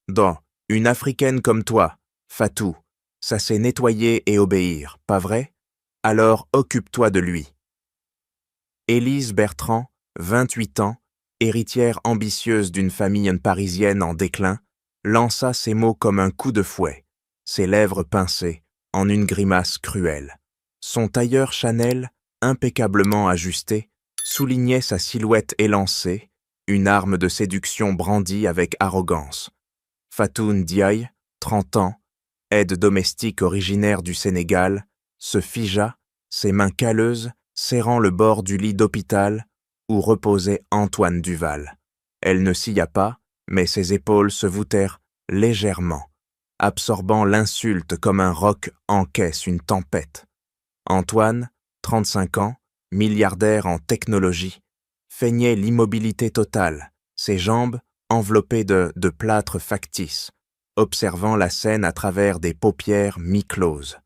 Dans une Africaine comme toi, Fatou, ça sait nettoyer et obéir, pas vrai? Alors occupe-toi de lui. Élise Bertrand, 28 ans, héritière ambitieuse d'une famille parisienne en déclin, lança ces mots comme un coup de fouet, ses lèvres pincées, en une grimace cruelle. Son tailleur Chanel, impeccablement ajusté, soulignait sa silhouette élancée, une arme de séduction brandie avec arrogance. Fatou Ndiaye, 30 ans, aide domestique originaire du Sénégal, se figea, ses mains calleuses serrant le bord du lit d'hôpital où reposait Antoine Duval. Elle ne scia pas, mais ses épaules se voûtèrent légèrement, absorbant l'insulte comme un roc encaisse une tempête. Antoine, 35 ans, milliardaire en technologie, feignait l'immobilité totale, ses jambes enveloppées de plâtre factice, observant la scène à travers des paupières mi-closes.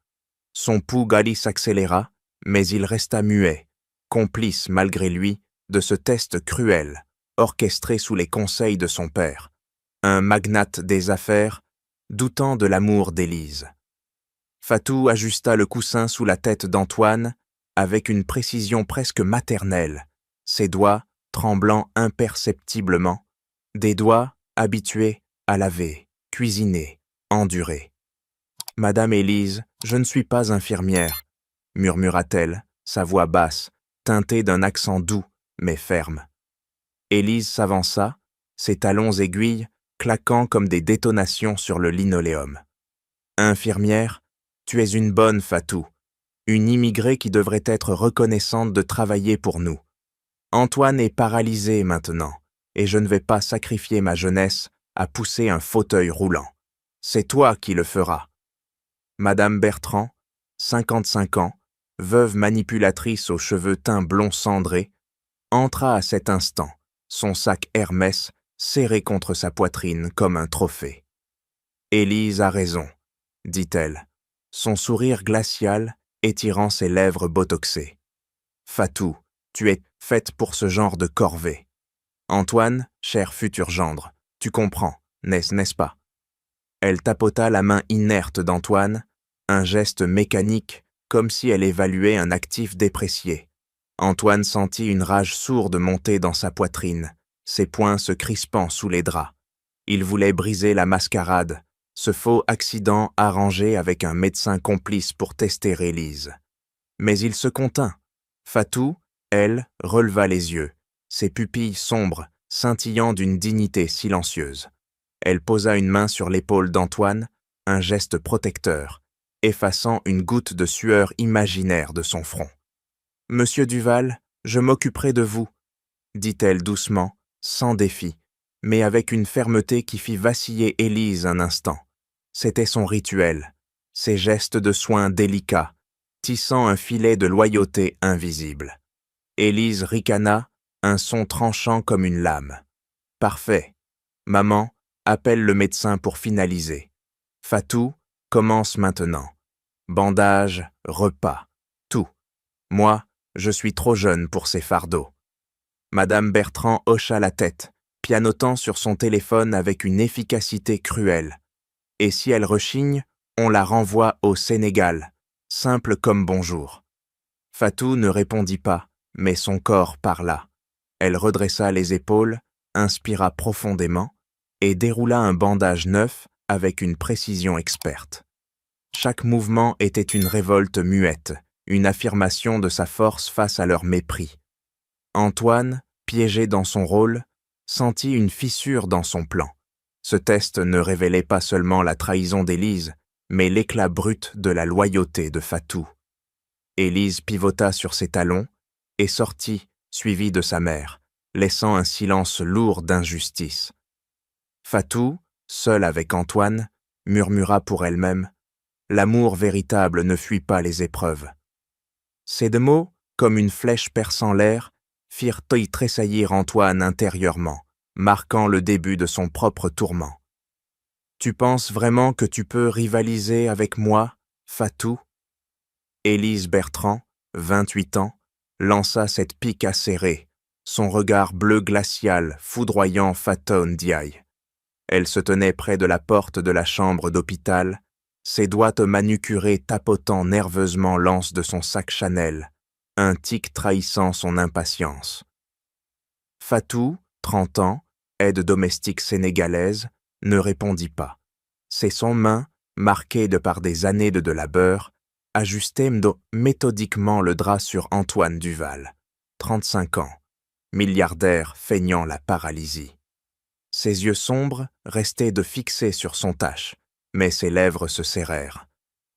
Son pouls gali s'accéléra, mais il resta muet, complice malgré lui de ce test cruel, orchestré sous les conseils de son père, un magnate des affaires, doutant de l'amour d'Élise. Fatou ajusta le coussin sous la tête d'Antoine avec une précision presque maternelle, ses doigts tremblant imperceptiblement, des doigts habitués à laver, cuisiner, endurer. « Madame Élise, je ne suis pas infirmière, » murmura-t-elle, sa voix basse, teintée d'un accent doux mais ferme. Élise s'avança, ses talons aiguilles claquant comme des détonations sur le linoléum. « Infirmière, tu es une bonne Fatou, une immigrée qui devrait être reconnaissante de travailler pour nous. Antoine est paralysé maintenant, et je ne vais pas sacrifier ma jeunesse à pousser un fauteuil roulant. C'est toi qui le feras. » Madame Bertrand, 55 ans, veuve manipulatrice aux cheveux teints blond cendré, entra à cet instant, son sac Hermès serré contre sa poitrine comme un trophée. « Élise a raison, » dit-elle, son sourire glacial étirant ses lèvres botoxées. « Fatou, tu es faite pour ce genre de corvée. Antoine, cher futur gendre, tu comprends, n'est-ce pas ?» Elle tapota la main inerte d'Antoine, un geste mécanique comme si elle évaluait un actif déprécié. Antoine sentit une rage sourde monter dans sa poitrine, ses poings se crispant sous les draps. Il voulait briser la mascarade, ce faux accident arrangé avec un médecin complice pour tester Élise. Mais il se contint. Fatou, elle, releva les yeux, ses pupilles sombres, scintillant d'une dignité silencieuse. Elle posa une main sur l'épaule d'Antoine, un geste protecteur, effaçant une goutte de sueur imaginaire de son front. « Monsieur Duval, je m'occuperai de vous, » dit-elle doucement, sans défi, mais avec une fermeté qui fit vaciller Élise un instant. C'était son rituel, ses gestes de soins délicats, tissant un filet de loyauté invisible. Élise ricana, un son tranchant comme une lame. « Parfait. Maman, appelle le médecin pour finaliser. Fatou, commence maintenant. Bandage, repas, tout. Moi, je suis trop jeune pour ces fardeaux. » Madame Bertrand hocha la tête, pianotant sur son téléphone avec une efficacité cruelle. Et si elle rechigne, on la renvoie au Sénégal, simple comme bonjour. Fatou ne répondit pas, mais son corps parla. Elle redressa les épaules, inspira profondément et déroula un bandage neuf avec une précision experte. Chaque mouvement était une révolte muette, une affirmation de sa force face à leur mépris. Antoine, piégé dans son rôle, sentit une fissure dans son plan. Ce test ne révélait pas seulement la trahison d'Élise, mais l'éclat brut de la loyauté de Fatou. Élise pivota sur ses talons et sortit, suivie de sa mère, laissant un silence lourd d'injustice. Fatou, seule avec Antoine, murmura pour elle-même « L'amour véritable ne fuit pas les épreuves. » Ces deux mots, comme une flèche perçant l'air, firent tressaillir Antoine intérieurement, marquant le début de son propre tourment. « Tu penses vraiment que tu peux rivaliser avec moi, Fatou ?» Élise Bertrand, 28 ans, lança cette pique acérée, son regard bleu glacial foudroyant Fatou Ndiaye. Elle se tenait près de la porte de la chambre d'hôpital, ses doigts manucurés tapotant nerveusement l'anse de son sac Chanel, un tic trahissant son impatience. Fatou, 30 ans, aide domestique sénégalaise, ne répondit pas. Ses 100 mains, marquées de par des années de labeur, ajustaient méthodiquement le drap sur Antoine Duval, 35 ans, milliardaire feignant la paralysie. Ses yeux sombres restaient de fixés sur son tâche, mais ses lèvres se serrèrent.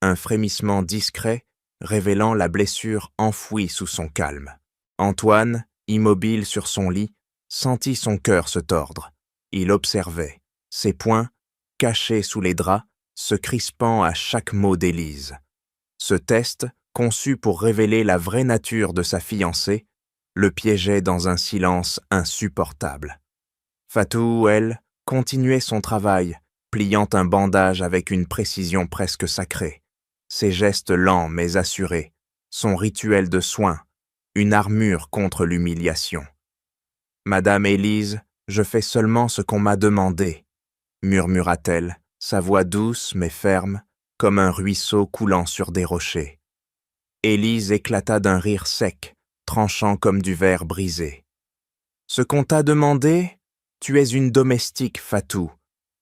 Un frémissement discret révélant la blessure enfouie sous son calme. Antoine, immobile sur son lit, sentit son cœur se tordre. Il observait, ses poings, cachés sous les draps, se crispant à chaque mot d'Élise. Ce test, conçu pour révéler la vraie nature de sa fiancée, le piégeait dans un silence insupportable. Fatou, elle, continuait son travail, pliant un bandage avec une précision presque sacrée. Ses gestes lents mais assurés, son rituel de soins, une armure contre l'humiliation. « Madame Élise, je fais seulement ce qu'on m'a demandé, » murmura-t-elle, sa voix douce mais ferme, comme un ruisseau coulant sur des rochers. Élise éclata d'un rire sec, tranchant comme du verre brisé. « Ce qu'on t'a demandé ? Tu es une domestique, Fatou.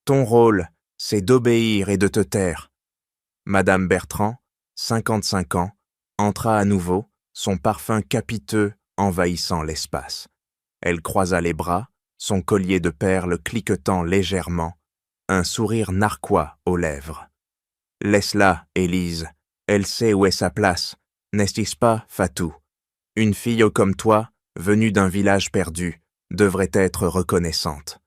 Ton rôle, c'est d'obéir et de te taire. » Madame Bertrand, 55 ans, entra à nouveau, son parfum capiteux envahissant l'espace. Elle croisa les bras, son collier de perles cliquetant légèrement, un sourire narquois aux lèvres. « Laisse-la, Élise, elle sait où est sa place, n'est-ce pas, Fatou? Une fille comme toi, venue d'un village perdu, devrait être reconnaissante. »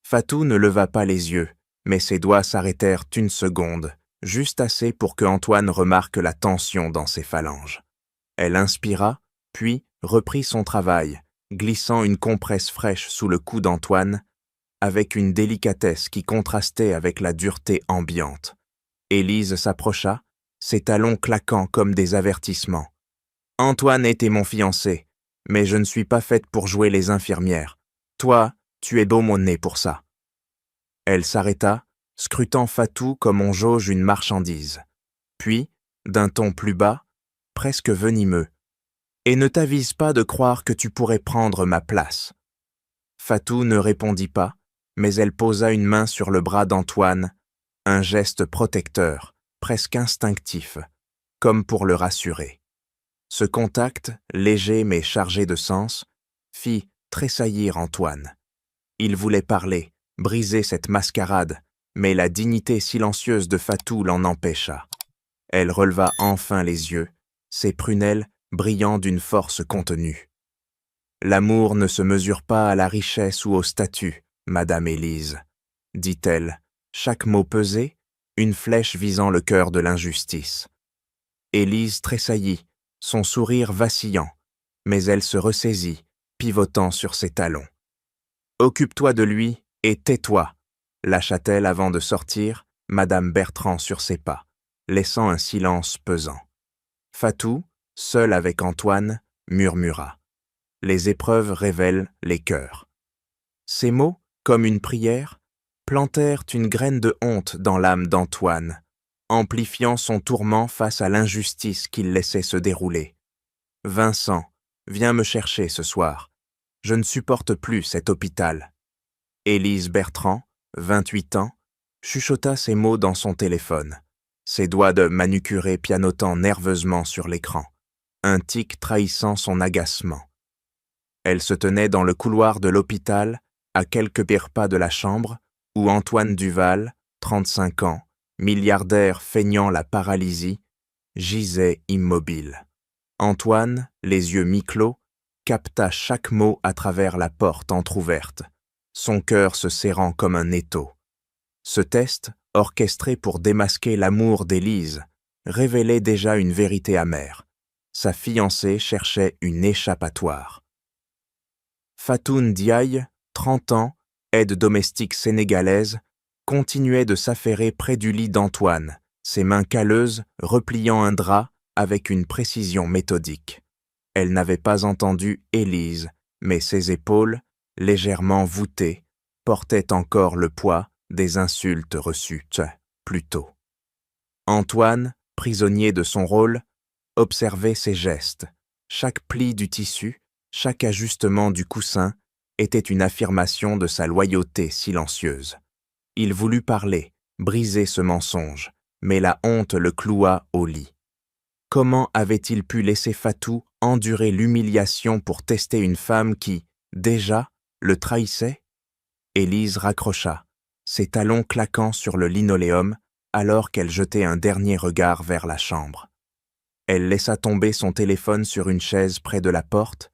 Fatou ne leva pas les yeux, mais ses doigts s'arrêtèrent une seconde, juste assez pour que Antoine remarque la tension dans ses phalanges. Elle inspira, puis reprit son travail, glissant une compresse fraîche sous le cou d'Antoine, avec une délicatesse qui contrastait avec la dureté ambiante. Élise s'approcha, ses talons claquant comme des avertissements. « Antoine était mon fiancé, mais je ne suis pas faite pour jouer les infirmières. Toi, tu es beau mon nez pour ça. » Elle s'arrêta, scrutant Fatou comme on jauge une marchandise. Puis, d'un ton plus bas, presque venimeux, « Et ne t'avise pas de croire que tu pourrais prendre ma place. » Fatou ne répondit pas, mais elle posa une main sur le bras d'Antoine, un geste protecteur, presque instinctif, comme pour le rassurer. Ce contact, léger mais chargé de sens, fit tressaillir Antoine. Il voulait parler, briser cette mascarade, mais la dignité silencieuse de Fatou l'en empêcha. Elle releva enfin les yeux, ses prunelles brillant d'une force contenue. « L'amour ne se mesure pas à la richesse ou au statut, Madame Élise, » dit-elle, chaque mot pesé, une flèche visant le cœur de l'injustice. Élise tressaillit, son sourire vacillant, mais elle se ressaisit, pivotant sur ses talons. « Occupe-toi de lui et tais-toi » lâcha-t-elle avant de sortir, Madame Bertrand sur ses pas, laissant un silence pesant. Fatou, seule avec Antoine, murmura. Les épreuves révèlent les cœurs. Ces mots, comme une prière, plantèrent une graine de honte dans l'âme d'Antoine, amplifiant son tourment face à l'injustice qu'il laissait se dérouler. « Vincent, viens me chercher ce soir. Je ne supporte plus cet hôpital. » Élise Bertrand, 28 ans, chuchota ces mots dans son téléphone, ses doigts de manucuré pianotant nerveusement sur l'écran, un tic trahissant son agacement. Elle se tenait dans le couloir de l'hôpital, à quelques pas de la chambre, où Antoine Duval, 35 ans, milliardaire feignant la paralysie, gisait immobile. Antoine, les yeux mi-clos, capta chaque mot à travers la porte entr'ouverte, son cœur se serrant comme un étau. Ce test, orchestré pour démasquer l'amour d'Élise, révélait déjà une vérité amère. Sa fiancée cherchait une échappatoire. Fatou Ndiaye, 30 ans, aide domestique sénégalaise, continuait de s'affairer près du lit d'Antoine, ses mains calleuses repliant un drap avec une précision méthodique. Elle n'avait pas entendu Élise, mais ses épaules, légèrement voûtées, portait encore le poids des insultes reçues plus tôt. Antoine, prisonnier de son rôle, observait ses gestes. Chaque pli du tissu, chaque ajustement du coussin était une affirmation de sa loyauté silencieuse. Il voulut parler, briser ce mensonge, mais la honte le cloua au lit. Comment avait-il pu laisser Fatou endurer l'humiliation pour tester une femme qui, déjà, le trahissait? Élise raccrocha, ses talons claquant sur le linoléum alors qu'elle jetait un dernier regard vers la chambre. Elle laissa tomber son téléphone sur une chaise près de la porte,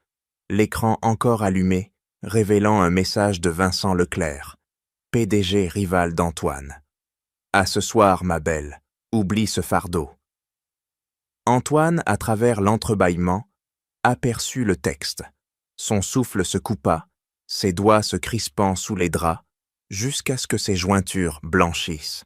l'écran encore allumé, révélant un message de Vincent Leclerc, PDG rival d'Antoine. « À ce soir, ma belle, oublie ce fardeau. » Antoine, à travers l'entrebâillement, aperçut le texte. Son souffle se coupa, ses doigts se crispant sous les draps, jusqu'à ce que ses jointures blanchissent.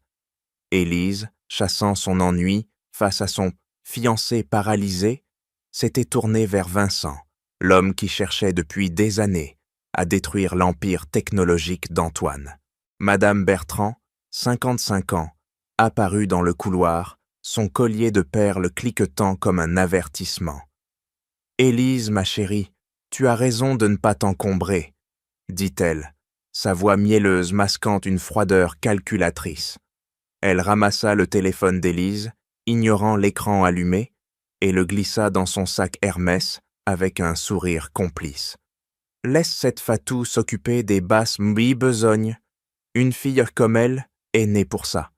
Élise, chassant son ennui face à son fiancé paralysé, s'était tournée vers Vincent, l'homme qui cherchait depuis des années à détruire l'empire technologique d'Antoine. Madame Bertrand, 55 ans, apparut dans le couloir, son collier de perles cliquetant comme un avertissement. « Élise, ma chérie, tu as raison de ne pas t'encombrer, » dit-elle, sa voix mielleuse masquant une froideur calculatrice. Elle ramassa le téléphone d'Élise, ignorant l'écran allumé, et le glissa dans son sac Hermès avec un sourire complice. « Laisse cette Fatou s'occuper des basses besognes. Une fille comme elle est née pour ça. »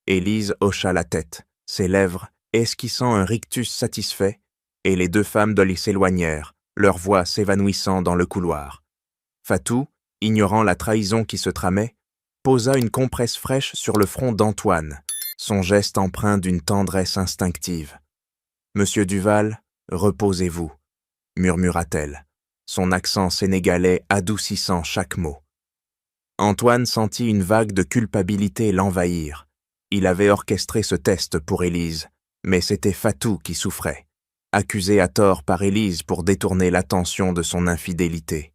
Élise hocha la tête, ses lèvres esquissant un rictus satisfait, et les deux femmes d'Oli s'éloignèrent, leur voix s'évanouissant dans le couloir. Fatou, ignorant la trahison qui se tramait, posa une compresse fraîche sur le front d'Antoine, son geste empreint d'une tendresse instinctive. « Monsieur Duval, reposez-vous, » murmura-t-elle, son accent sénégalais adoucissant chaque mot. Antoine sentit une vague de culpabilité l'envahir. Il avait orchestré ce test pour Élise, mais c'était Fatou qui souffrait, accusé à tort par Élise pour détourner l'attention de son infidélité.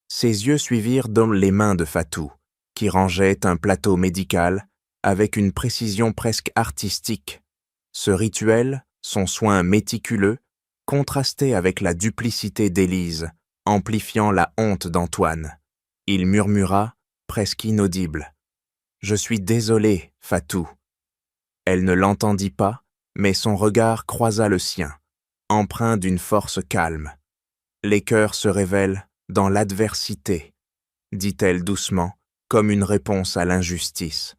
Ses yeux suivirent dans les mains de Fatou, qui rangeait un plateau médical avec une précision presque artistique. Ce rituel, son soin méticuleux, contrastait avec la duplicité d'Élise, amplifiant la honte d'Antoine. Il murmura, presque inaudible. « Je suis désolé, Fatou. » Elle ne l'entendit pas, mais son regard croisa le sien, empreint d'une force calme. « Les cœurs se révèlent dans l'adversité, » dit-elle doucement, comme une réponse à l'injustice.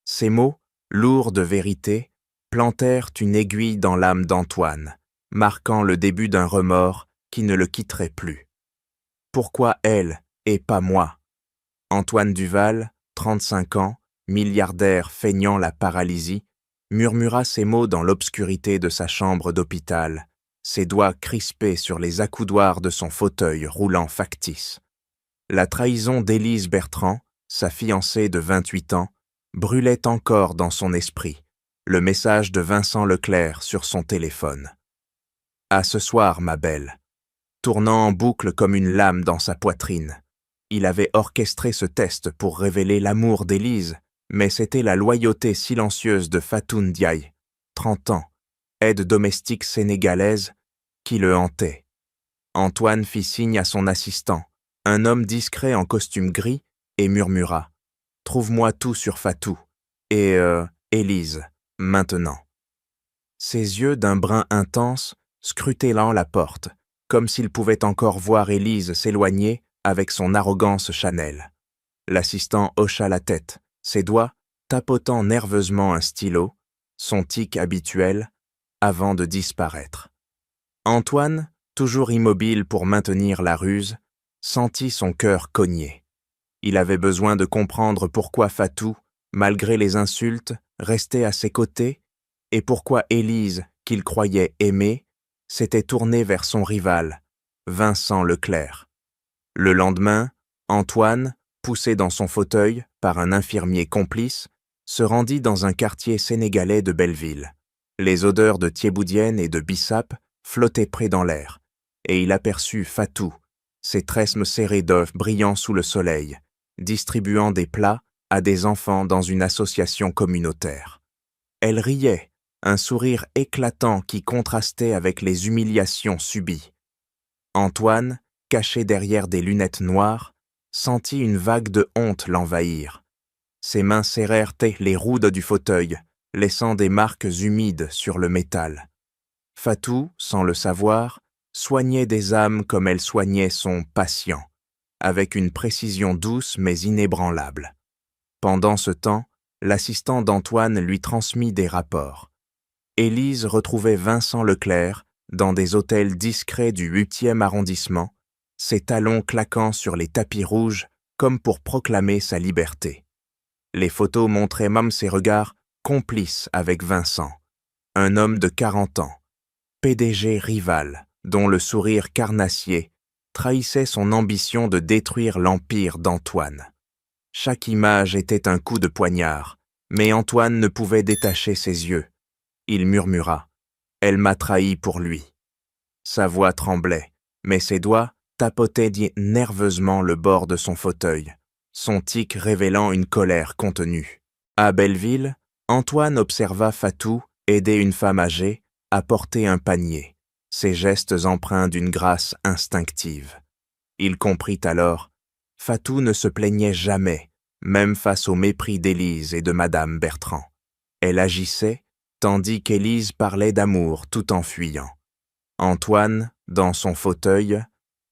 Ces mots, lourds de vérité, plantèrent une aiguille dans l'âme d'Antoine, marquant le début d'un remords qui ne le quitterait plus. Pourquoi elle et pas moi? Antoine Duval, 35 ans, milliardaire feignant la paralysie, murmura ces mots dans l'obscurité de sa chambre d'hôpital, ses doigts crispés sur les accoudoirs de son fauteuil roulant factice. La trahison d'Élise Bertrand, sa fiancée de 28 ans, brûlait encore dans son esprit, le message de Vincent Leclerc sur son téléphone. « À ce soir, ma belle », tournant en boucle comme une lame dans sa poitrine. Il avait orchestré ce test pour révéler l'amour d'Élise, mais c'était la loyauté silencieuse de Fatou Ndiaye, 30 ans, aide domestique sénégalaise, qui le hantait. Antoine fit signe à son assistant, un homme discret en costume gris, et murmura « Trouve-moi tout sur Fatou, et Élise, maintenant. » Ses yeux d'un brun intense scrutaient la porte, comme s'il pouvait encore voir Élise s'éloigner avec son arrogance Chanel. L'assistant hocha la tête, ses doigts tapotant nerveusement un stylo, son tic habituel, avant de disparaître. Antoine, toujours immobile pour maintenir la ruse, sentit son cœur cogner. Il avait besoin de comprendre pourquoi Fatou, malgré les insultes, restait à ses côtés, et pourquoi Élise, qu'il croyait aimer, s'était tournée vers son rival, Vincent Leclerc. Le lendemain, Antoine, poussé dans son fauteuil par un infirmier complice, se rendit dans un quartier sénégalais de Belleville. Les odeurs de thiéboudienne et de bissap flottaient près dans l'air, et il aperçut Fatou, ses tresmes serrés d'œufs brillant sous le soleil, distribuant des plats à des enfants dans une association communautaire. Elle riait, un sourire éclatant qui contrastait avec les humiliations subies. Antoine, caché derrière des lunettes noires, sentit une vague de honte l'envahir. Ses mains serrèrent les roues du fauteuil, laissant des marques humides sur le métal. Fatou, sans le savoir, soignait des âmes comme elle soignait son patient, avec une précision douce mais inébranlable. Pendant ce temps, l'assistant d'Antoine lui transmit des rapports. Élise retrouvait Vincent Leclerc dans des hôtels discrets du 8e arrondissement, ses talons claquant sur les tapis rouges comme pour proclamer sa liberté. Les photos montraient même ses regards complices avec Vincent, un homme de 40 ans, PDG rival, dont le sourire carnassier trahissait son ambition de détruire l'empire d'Antoine. Chaque image était un coup de poignard, mais Antoine ne pouvait détacher ses yeux. Il murmura « Elle m'a trahi pour lui ». Sa voix tremblait, mais ses doigts tapotaient nerveusement le bord de son fauteuil, son tic révélant une colère contenue. À Belleville, Antoine observa Fatou aider une femme âgée à porter un panier, ses gestes empreints d'une grâce instinctive. Il comprit alors, Fatou ne se plaignait jamais, même face au mépris d'Élise et de Madame Bertrand. Elle agissait, tandis qu'Élise parlait d'amour tout en fuyant. Antoine, dans son fauteuil,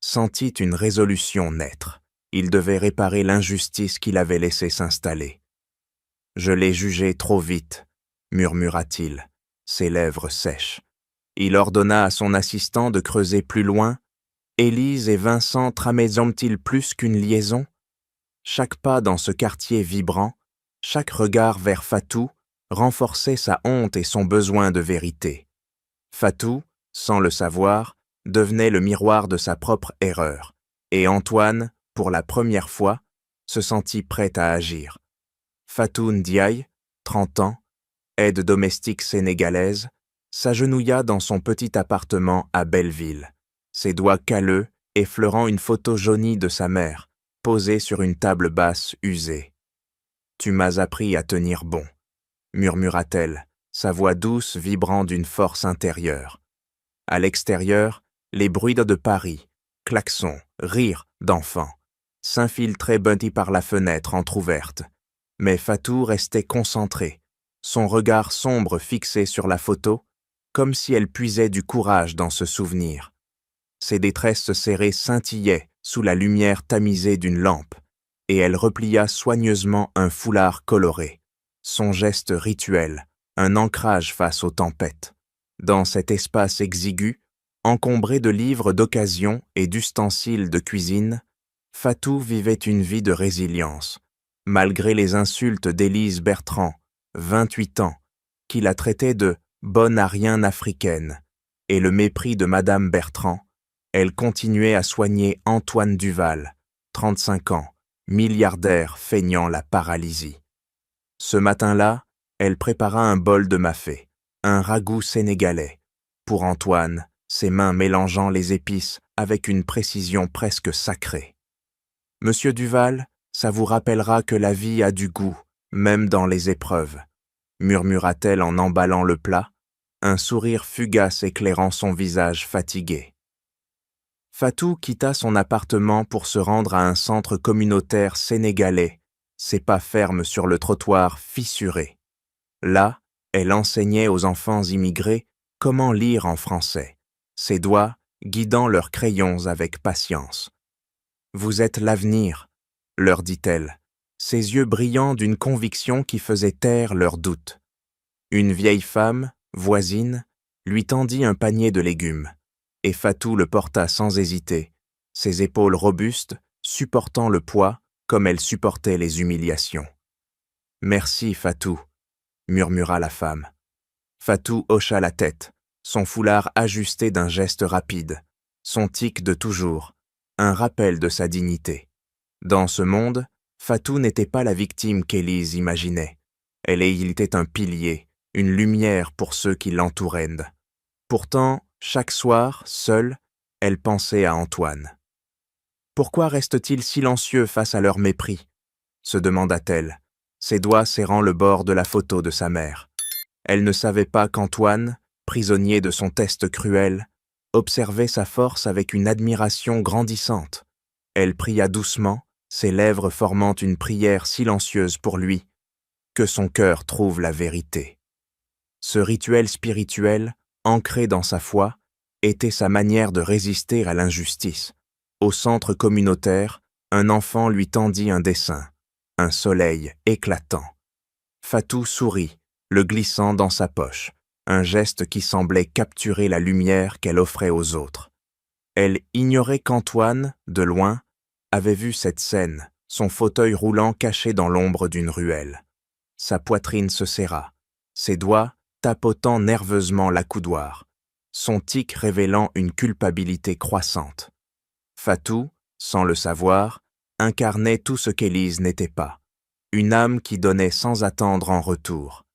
sentit une résolution naître. Il devait réparer l'injustice qu'il avait laissé s'installer. « Je l'ai jugé trop vite », murmura-t-il, ses lèvres sèches. Il ordonna à son assistant de creuser plus loin. Élise et Vincent tramaient-ils plus qu'une liaison? Chaque pas dans ce quartier vibrant, chaque regard vers Fatou renforçait sa honte et son besoin de vérité. Fatou, sans le savoir, devenait le miroir de sa propre erreur, et Antoine, pour la première fois, se sentit prêt à agir. Fatou Ndiaye, 30 ans, aide domestique sénégalaise, s'agenouilla dans son petit appartement à Belleville, ses doigts calleux effleurant une photo jaunie de sa mère, posée sur une table basse usée. « Tu m'as appris à tenir bon », murmura-t-elle, sa voix douce vibrant d'une force intérieure. À l'extérieur, les bruits de Paris, klaxons, rires d'enfants, s'infiltraient par la fenêtre entr'ouverte. Mais Fatou restait concentrée, son regard sombre fixé sur la photo, comme si elle puisait du courage dans ce souvenir. Ses détresses serrées scintillaient sous la lumière tamisée d'une lampe, et elle replia soigneusement un foulard coloré, son geste rituel, un ancrage face aux tempêtes. Dans cet espace exigu, encombré de livres d'occasion et d'ustensiles de cuisine, Fatou vivait une vie de résilience, malgré les insultes d'Élise Bertrand, 28 ans, qui la traitait de « bonne à rien africaine », et le mépris de Madame Bertrand. Elle continuait à soigner Antoine Duval, 35 ans, milliardaire feignant la paralysie. Ce matin-là, elle prépara un bol de mafé, un ragoût sénégalais. Pour Antoine, ses mains mélangeant les épices avec une précision presque sacrée. « Monsieur Duval, ça vous rappellera que la vie a du goût, même dans les épreuves », murmura-t-elle en emballant le plat, un sourire fugace éclairant son visage fatigué. Fatou quitta son appartement pour se rendre à un centre communautaire sénégalais, ses pas fermes sur le trottoir fissuré. Là, elle enseignait aux enfants immigrés comment lire en français, ses doigts guidant leurs crayons avec patience. « Vous êtes l'avenir », leur dit-elle, ses yeux brillants d'une conviction qui faisait taire leurs doutes. Une vieille femme, voisine, lui tendit un panier de légumes, et Fatou le porta sans hésiter, ses épaules robustes supportant le poids comme elle supportait les humiliations. « Merci, Fatou », murmura la femme. Fatou hocha la tête, son foulard ajusté d'un geste rapide, son tic de toujours, un rappel de sa dignité. Dans ce monde, Fatou n'était pas la victime qu'Élise imaginait. Elle était un pilier, une lumière pour ceux qui l'entouraient. Pourtant, chaque soir, seule, elle pensait à Antoine. Pourquoi restent-ils silencieux face à leur mépris? Se demanda-t-elle, ses doigts serrant le bord de la photo de sa mère. Elle ne savait pas qu'Antoine, prisonnier de son test cruel, observait sa force avec une admiration grandissante. Elle pria doucement, ses lèvres formant une prière silencieuse pour lui, que son cœur trouve la vérité. Ce rituel spirituel, ancré dans sa foi, était sa manière de résister à l'injustice. Au centre communautaire, un enfant lui tendit un dessin, un soleil éclatant. Fatou sourit, le glissant dans sa poche, un geste qui semblait capturer la lumière qu'elle offrait aux autres. Elle ignorait qu'Antoine, de loin, avait vu cette scène, son fauteuil roulant caché dans l'ombre d'une ruelle. Sa poitrine se serra, ses doigts tapotant nerveusement l'accoudoir, son tic révélant une culpabilité croissante. Fatou, sans le savoir, incarnait tout ce qu'Élise n'était pas, une âme qui donnait sans attendre en retour.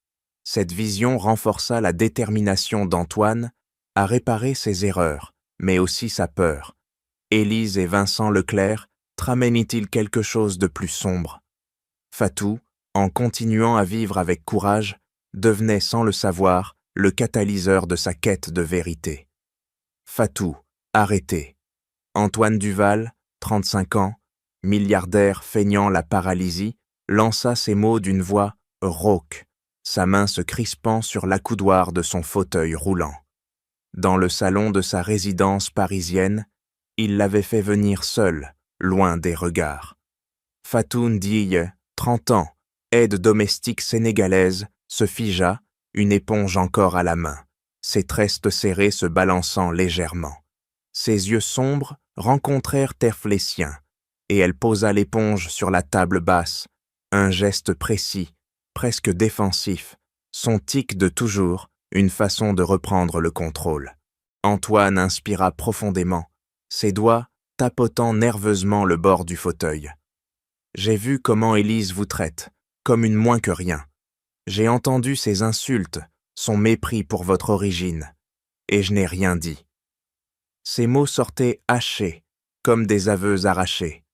Cette vision renforça la détermination d'Antoine à réparer ses erreurs, mais aussi sa peur. Élise et Vincent Leclerc tramènent-ils quelque chose de plus sombre? Fatou, en continuant à vivre avec courage, devenait sans le savoir le catalyseur de sa quête de vérité. Fatou, arrêté. Antoine Duval, 35 ans, milliardaire feignant la paralysie, lança ces mots d'une voix rauque, sa main se crispant sur l'accoudoir de son fauteuil roulant. Dans le salon de sa résidence parisienne, il l'avait fait venir seul, loin des regards. Fatou Ndiaye, 30 ans, aide domestique sénégalaise, se figea, une éponge encore à la main, ses tresses serrées se balançant légèrement. Ses yeux sombres rencontrèrent les siens, et elle posa l'éponge sur la table basse, un geste précis, presque défensif, son tic de toujours, une façon de reprendre le contrôle. Antoine inspira profondément, ses doigts tapotant nerveusement le bord du fauteuil. « J'ai vu comment Élise vous traite, comme une moins que rien. J'ai entendu ses insultes, son mépris pour votre origine, et je n'ai rien dit. » Ces mots sortaient hachés, comme des aveux arrachés.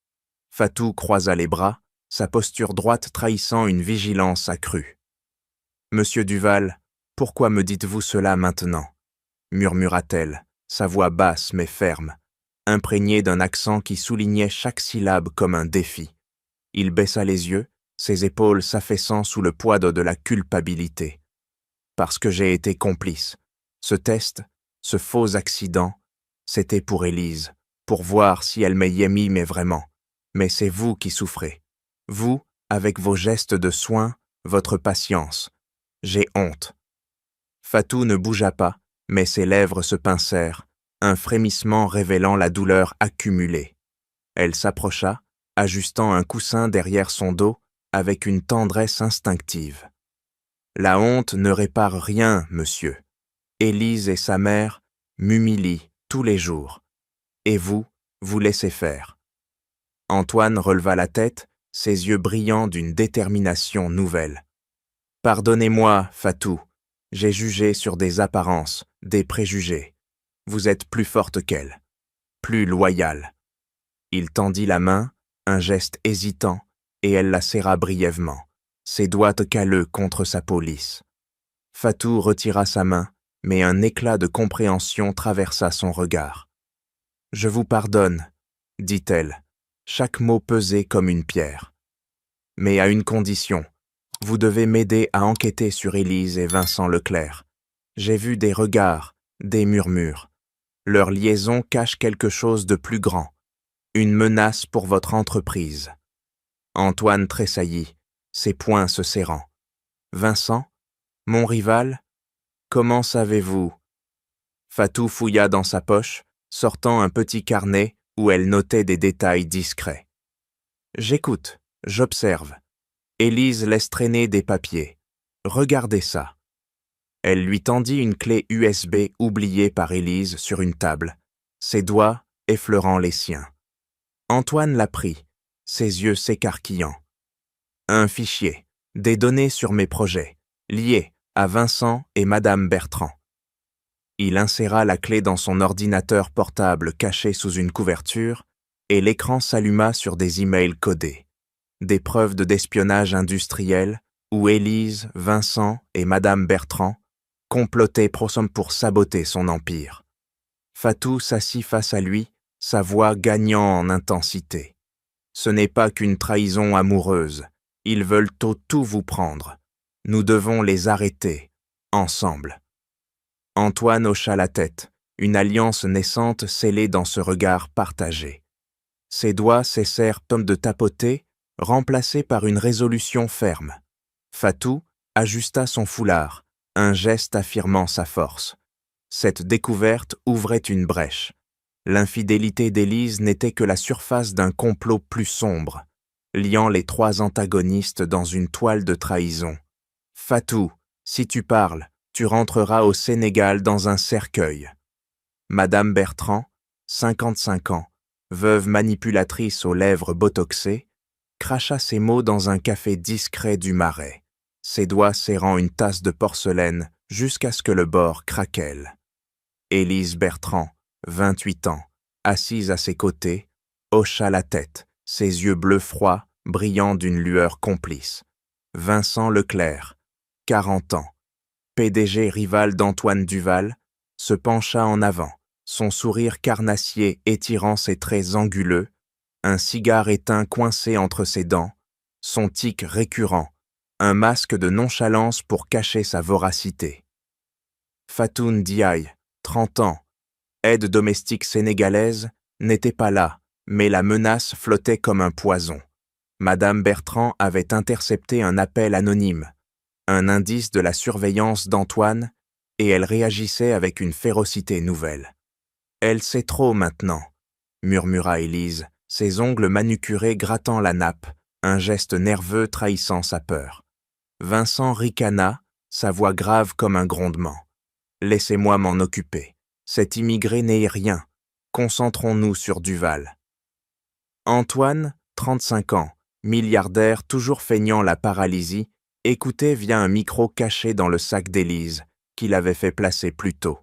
Fatou croisa les bras, sa posture droite trahissant une vigilance accrue. « Monsieur Duval, pourquoi me dites-vous cela maintenant ?» murmura-t-elle, sa voix basse mais ferme, imprégnée d'un accent qui soulignait chaque syllabe comme un défi. Il baissa les yeux, ses épaules s'affaissant sous le poids de la culpabilité. « Parce que j'ai été complice. Ce test, ce faux accident, c'était pour Élise, pour voir si elle m'aimait vraiment. Mais c'est vous qui souffrez. Vous, avec vos gestes de soin, votre patience. J'ai honte. » Fatou ne bougea pas, mais ses lèvres se pincèrent, un frémissement révélant la douleur accumulée. Elle s'approcha, ajustant un coussin derrière son dos avec une tendresse instinctive. « La honte ne répare rien, monsieur. Élise et sa mère m'humilient tous les jours. Et vous laissez faire. » Antoine releva la tête, ses yeux brillants d'une détermination nouvelle. « Pardonnez-moi, Fatou, j'ai jugé sur des apparences, des préjugés. Vous êtes plus forte qu'elle, plus loyale. » Il tendit la main, un geste hésitant, et elle la serra brièvement, ses doigts calleux contre sa peau lisse. Fatou retira sa main, mais un éclat de compréhension traversa son regard. « Je vous pardonne, » dit-elle, chaque mot pesé comme une pierre. « Mais à une condition, vous devez m'aider à enquêter sur Élise et Vincent Leclerc. J'ai vu des regards, des murmures. Leur liaison cache quelque chose de plus grand, une menace pour votre entreprise. » Antoine tressaillit, ses poings se serrant. « Vincent, mon rival, comment savez-vous » Fatou fouilla dans sa poche, sortant un petit carnet où elle notait des détails discrets. « J'écoute, j'observe. Élise laisse traîner des papiers. Regardez ça. » Elle lui tendit une clé USB oubliée par Élise sur une table, ses doigts effleurant les siens. Antoine la prit, ses yeux s'écarquillant. « Un fichier, des données sur mes projets, liés à Vincent et Madame Bertrand. » Il inséra la clé dans son ordinateur portable caché sous une couverture et l'écran s'alluma sur des emails codés. Des preuves d'espionnage industriel où Élise, Vincent et Madame Bertrand complotaient pour saboter son empire. Fatou s'assit face à lui, sa voix gagnant en intensité. Ce n'est pas qu'une trahison amoureuse, ils veulent tout vous prendre. Nous devons les arrêter, ensemble. Antoine hocha la tête, une alliance naissante scellée dans ce regard partagé. Ses doigts cessèrent de tapoter, remplacés par une résolution ferme. Fatou ajusta son foulard, un geste affirmant sa force. Cette découverte ouvrait une brèche. L'infidélité d'Élise n'était que la surface d'un complot plus sombre, liant les trois antagonistes dans une toile de trahison. Fatou, si tu parles, tu rentreras au Sénégal dans un cercueil. Madame Bertrand, 55 ans, veuve manipulatrice aux lèvres botoxées, cracha ces mots dans un café discret du Marais, ses doigts serrant une tasse de porcelaine jusqu'à ce que le bord craquelle. Élise Bertrand, 28 ans, assise à ses côtés, hocha la tête, ses yeux bleus froids, brillant d'une lueur complice. Vincent Leclerc, 40 ans, PDG rival d'Antoine Duval, se pencha en avant, son sourire carnassier étirant ses traits anguleux, un cigare éteint coincé entre ses dents, son tic récurrent, un masque de nonchalance pour cacher sa voracité. Fatou Ndiaye, 30 ans, aide domestique sénégalaise, n'était pas là, mais la menace flottait comme un poison. Madame Bertrand avait intercepté un appel anonyme, un indice de la surveillance d'Antoine, et elle réagissait avec une férocité nouvelle. « Elle sait trop maintenant », murmura Élise, ses ongles manucurés grattant la nappe, un geste nerveux trahissant sa peur. Vincent ricana, sa voix grave comme un grondement. « Laissez-moi m'en occuper. Cet immigré n'est rien. Concentrons-nous sur Duval. » Antoine, 35 ans, milliardaire toujours feignant la paralysie, écoutait via un micro caché dans le sac d'Élise, qu'il avait fait placer plus tôt.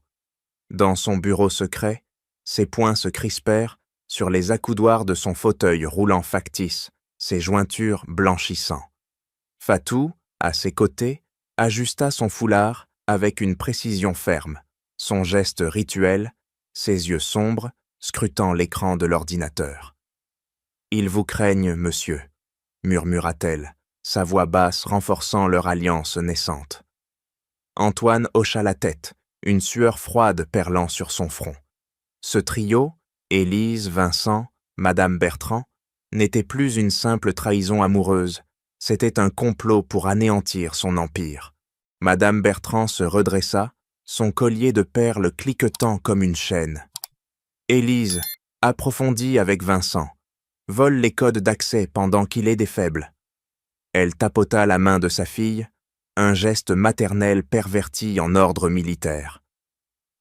Dans son bureau secret, ses poings se crispèrent sur les accoudoirs de son fauteuil roulant factice, ses jointures blanchissant. Fatou, à ses côtés, ajusta son foulard avec une précision ferme, son geste rituel, ses yeux sombres, scrutant l'écran de l'ordinateur. « Ils vous craignent, monsieur », murmura-t-elle, sa voix basse renforçant leur alliance naissante. Antoine hocha la tête, une sueur froide perlant sur son front. Ce trio, Élise, Vincent, Madame Bertrand, n'était plus une simple trahison amoureuse, c'était un complot pour anéantir son empire. Madame Bertrand se redressa, son collier de perles cliquetant comme une chaîne. Élise, approfondit avec Vincent, vole les codes d'accès pendant qu'il est des faibles. Elle tapota la main de sa fille, un geste maternel perverti en ordre militaire.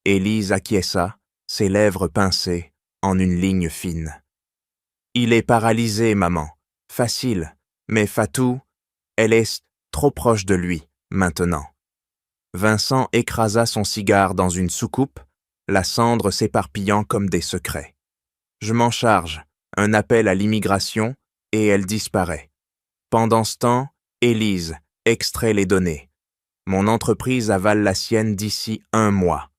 Élise acquiesça, ses lèvres pincées, en une ligne fine. « Il est paralysé, maman. Facile. Mais Fatou, elle est trop proche de lui, maintenant. » Vincent écrasa son cigare dans une soucoupe, la cendre s'éparpillant comme des secrets. « Je m'en charge. Un appel à l'immigration, et elle disparaît. Pendant ce temps, Élise extrait les données. Mon entreprise avale la sienne d'ici 1 mois. »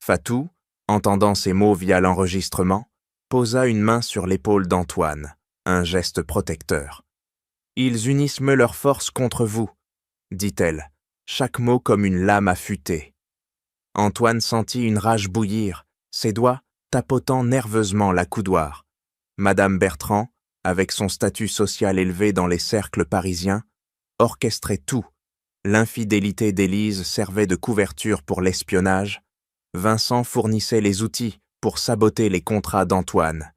Fatou, entendant ces mots via l'enregistrement, posa une main sur l'épaule d'Antoine, un geste protecteur. « Ils unissent leurs forces contre vous, » dit-elle, chaque mot comme une lame affûtée. Antoine sentit une rage bouillir, ses doigts tapotant nerveusement l'accoudoir. Madame Bertrand, avec son statut social élevé dans les cercles parisiens, orchestrait tout. L'infidélité d'Élise servait de couverture pour l'espionnage, Vincent fournissait les outils pour saboter les contrats d'Antoine,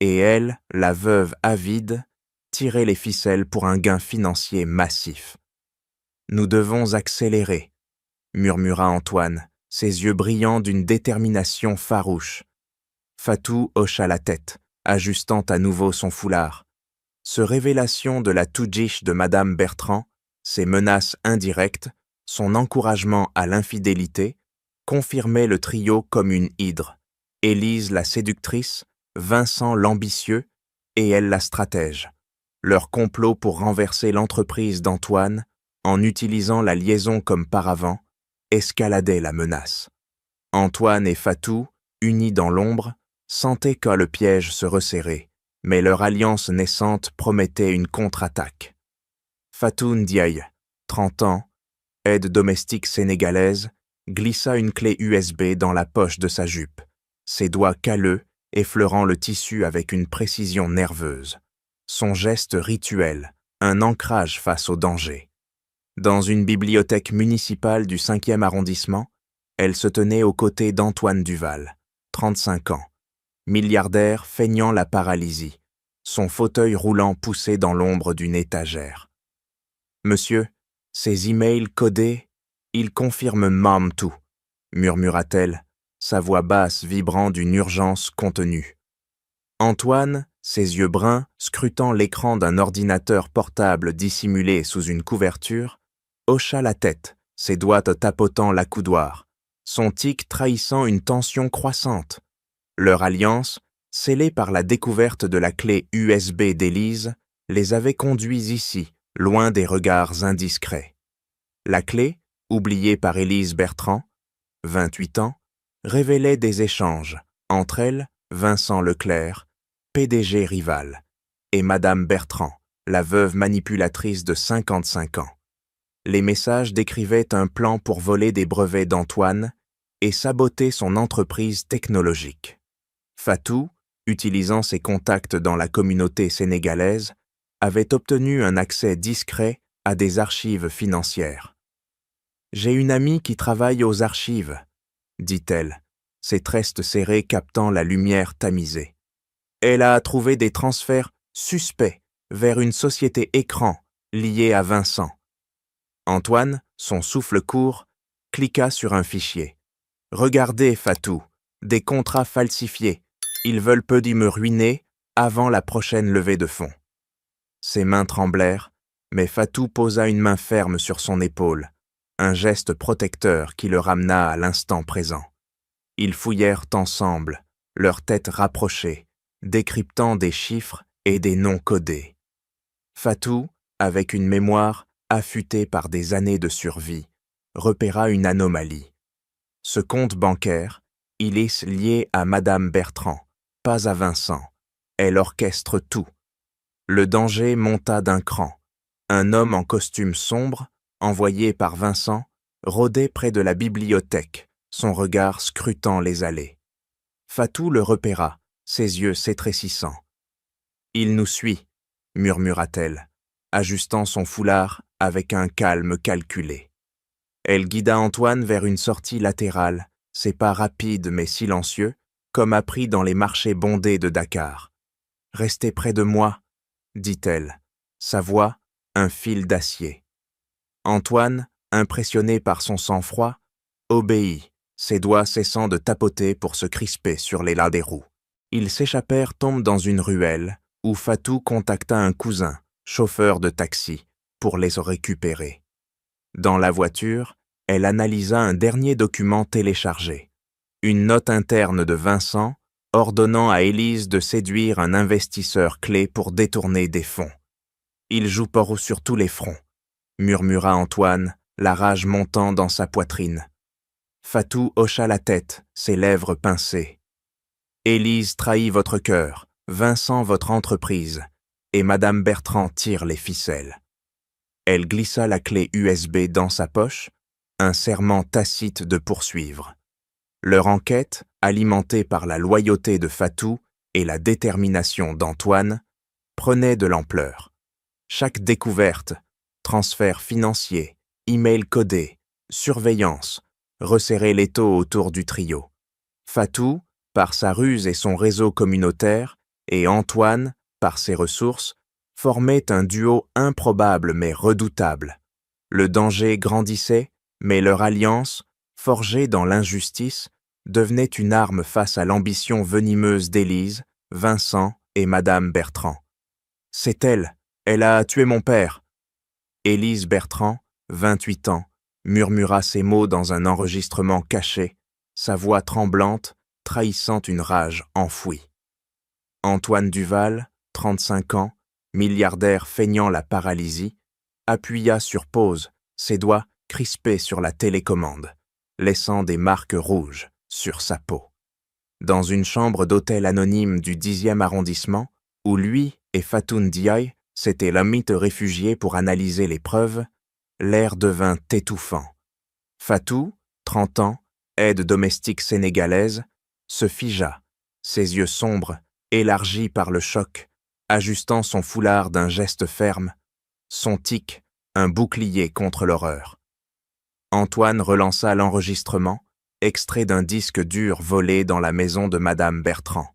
et elle, la veuve avide, tirait les ficelles pour un gain financier massif. « Nous devons accélérer », murmura Antoine, ses yeux brillants d'une détermination farouche. Fatou hocha la tête, ajustant à nouveau son foulard. Ce révélation de la toudjiche de Madame Bertrand, ses menaces indirectes, son encouragement à l'infidélité, confirmaient le trio comme une hydre. Élise la séductrice, Vincent l'ambitieux et elle la stratège. Leur complot pour renverser l'entreprise d'Antoine, en utilisant la liaison comme paravent, escaladait la menace. Antoine et Fatou, unis dans l'ombre, sentaient que le piège se resserrait, mais leur alliance naissante promettait une contre-attaque. Fatou Ndiaye, 30 ans, aide domestique sénégalaise, glissa une clé USB dans la poche de sa jupe, ses doigts calleux effleurant le tissu avec une précision nerveuse. Son geste rituel, un ancrage face au danger. Dans une bibliothèque municipale du 5e arrondissement, elle se tenait aux côtés d'Antoine Duval, 35 ans, milliardaire feignant la paralysie, son fauteuil roulant poussé dans l'ombre d'une étagère. « Monsieur, ces emails codés, ils confirment même tout », murmura-t-elle, sa voix basse vibrant d'une urgence contenue. Antoine, ses yeux bruns scrutant l'écran d'un ordinateur portable dissimulé sous une couverture, hocha la tête, ses doigts tapotant l'accoudoir, son tic trahissant une tension croissante. Leur alliance, scellée par la découverte de la clé USB d'Élise, les avait conduits ici, loin des regards indiscrets. La clé, oubliée par Élise Bertrand, 28 ans, révélait des échanges entre elle, Vincent Leclerc, PDG rival, et Madame Bertrand, la veuve manipulatrice de 55 ans. Les messages décrivaient un plan pour voler des brevets d'Antoine et saboter son entreprise technologique. Fatou, utilisant ses contacts dans la communauté sénégalaise, avait obtenu un accès discret à des archives financières. « J'ai une amie qui travaille aux archives », dit-elle, ses tresses serrées captant la lumière tamisée. Elle a trouvé des transferts suspects vers une société écran liée à Vincent. Antoine, son souffle court, cliqua sur un fichier. « Regardez, Fatou, des contrats falsifiés. Ils veulent peu d'y me ruiner avant la prochaine levée de fonds. » Ses mains tremblèrent, mais Fatou posa une main ferme sur son épaule, un geste protecteur qui le ramena à l'instant présent. Ils fouillèrent ensemble, leurs têtes rapprochées, décryptant des chiffres et des noms codés. Fatou, avec une mémoire affûtée par des années de survie, repéra une anomalie. Ce compte bancaire, il est lié à Madame Bertrand, pas à Vincent. Elle orchestre tout. Le danger monta d'un cran. Un homme en costume sombre, envoyé par Vincent, rôdait près de la bibliothèque, son regard scrutant les allées. Fatou le repéra, ses yeux s'étrécissant. « Il nous suit », murmura-t-elle, ajustant son foulard avec un calme calculé. Elle guida Antoine vers une sortie latérale, ses pas rapides mais silencieux, comme appris dans les marchés bondés de Dakar. « Restez près de moi », dit-elle, sa voix un fil d'acier. Antoine, impressionné par son sang-froid, obéit, ses doigts cessant de tapoter pour se crisper sur les lats des roues. Ils s'échappèrent dans une ruelle où Fatou contacta un cousin, chauffeur de taxi, pour les récupérer. Dans la voiture, elle analysa un dernier document téléchargé, une note interne de Vincent ordonnant à Élise de séduire un investisseur clé pour détourner des fonds. « Il joue port sur tous les fronts », murmura Antoine, la rage montant dans sa poitrine. Fatou hocha la tête, ses lèvres pincées. « Élise trahit votre cœur, Vincent votre entreprise, et Madame Bertrand tire les ficelles. » Elle glissa la clé USB dans sa poche, un serment tacite de poursuivre. Leur enquête, alimentée par la loyauté de Fatou et la détermination d'Antoine, prenait de l'ampleur. Chaque découverte, transfert financier, email codé, surveillance, resserrait l'étau autour du trio. Fatou, par sa ruse et son réseau communautaire, et Antoine, par ses ressources, formaient un duo improbable mais redoutable. Le danger grandissait, mais leur alliance, forgée dans l'injustice, devenait une arme face à l'ambition venimeuse d'Élise, Vincent et Madame Bertrand. « C'est elle, elle a tué mon père !» Élise Bertrand, 28 ans, murmura ces mots dans un enregistrement caché, sa voix tremblante, trahissant une rage enfouie. Antoine Duval, 35 ans, milliardaire feignant la paralysie, appuya sur pause, ses doigts crispés sur la télécommande, laissant des marques rouges sur sa peau. Dans une chambre d'hôtel anonyme du 10e arrondissement, où lui et Fatou Ndiaye s'étaient l'ami de réfugiés pour analyser les preuves, l'air devint étouffant. Fatou, 30 ans, aide domestique sénégalaise, se figea, ses yeux sombres, élargis par le choc, ajustant son foulard d'un geste ferme, son tic, un bouclier contre l'horreur. Antoine relança l'enregistrement, extrait d'un disque dur volé dans la maison de Madame Bertrand.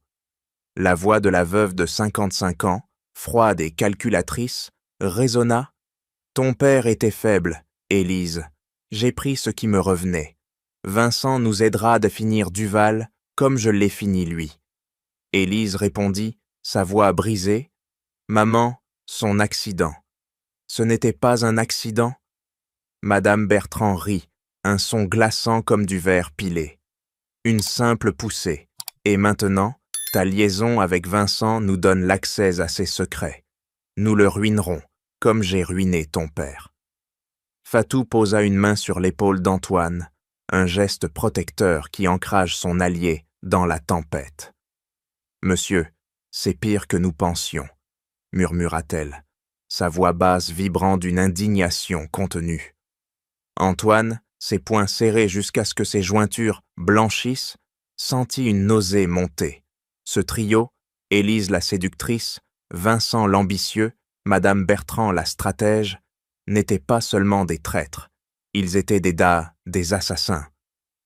La voix de la veuve de 55 ans, froide et calculatrice, résonna. « Ton père était faible, Élise. J'ai pris ce qui me revenait. Vincent nous aidera à finir Duval comme je l'ai fini lui. » Élise répondit, sa voix brisée. « Maman, son accident. » « Ce n'était pas un accident ?» Madame Bertrand rit, un son glaçant comme du verre pilé. « Une simple poussée. Et maintenant, ta liaison avec Vincent nous donne l'accès à ses secrets. Nous le ruinerons, comme j'ai ruiné ton père. » Fatou posa une main sur l'épaule d'Antoine, un geste protecteur qui encourage son allié dans la tempête. « Monsieur, c'est pire que nous pensions, » murmura-t-elle, sa voix basse vibrant d'une indignation contenue. Antoine, ses poings serrés jusqu'à ce que ses jointures blanchissent, sentit une nausée monter. Ce trio, Élise la séductrice, Vincent l'ambitieux, Madame Bertrand la stratège, n'étaient pas seulement des traîtres, ils étaient des assassins.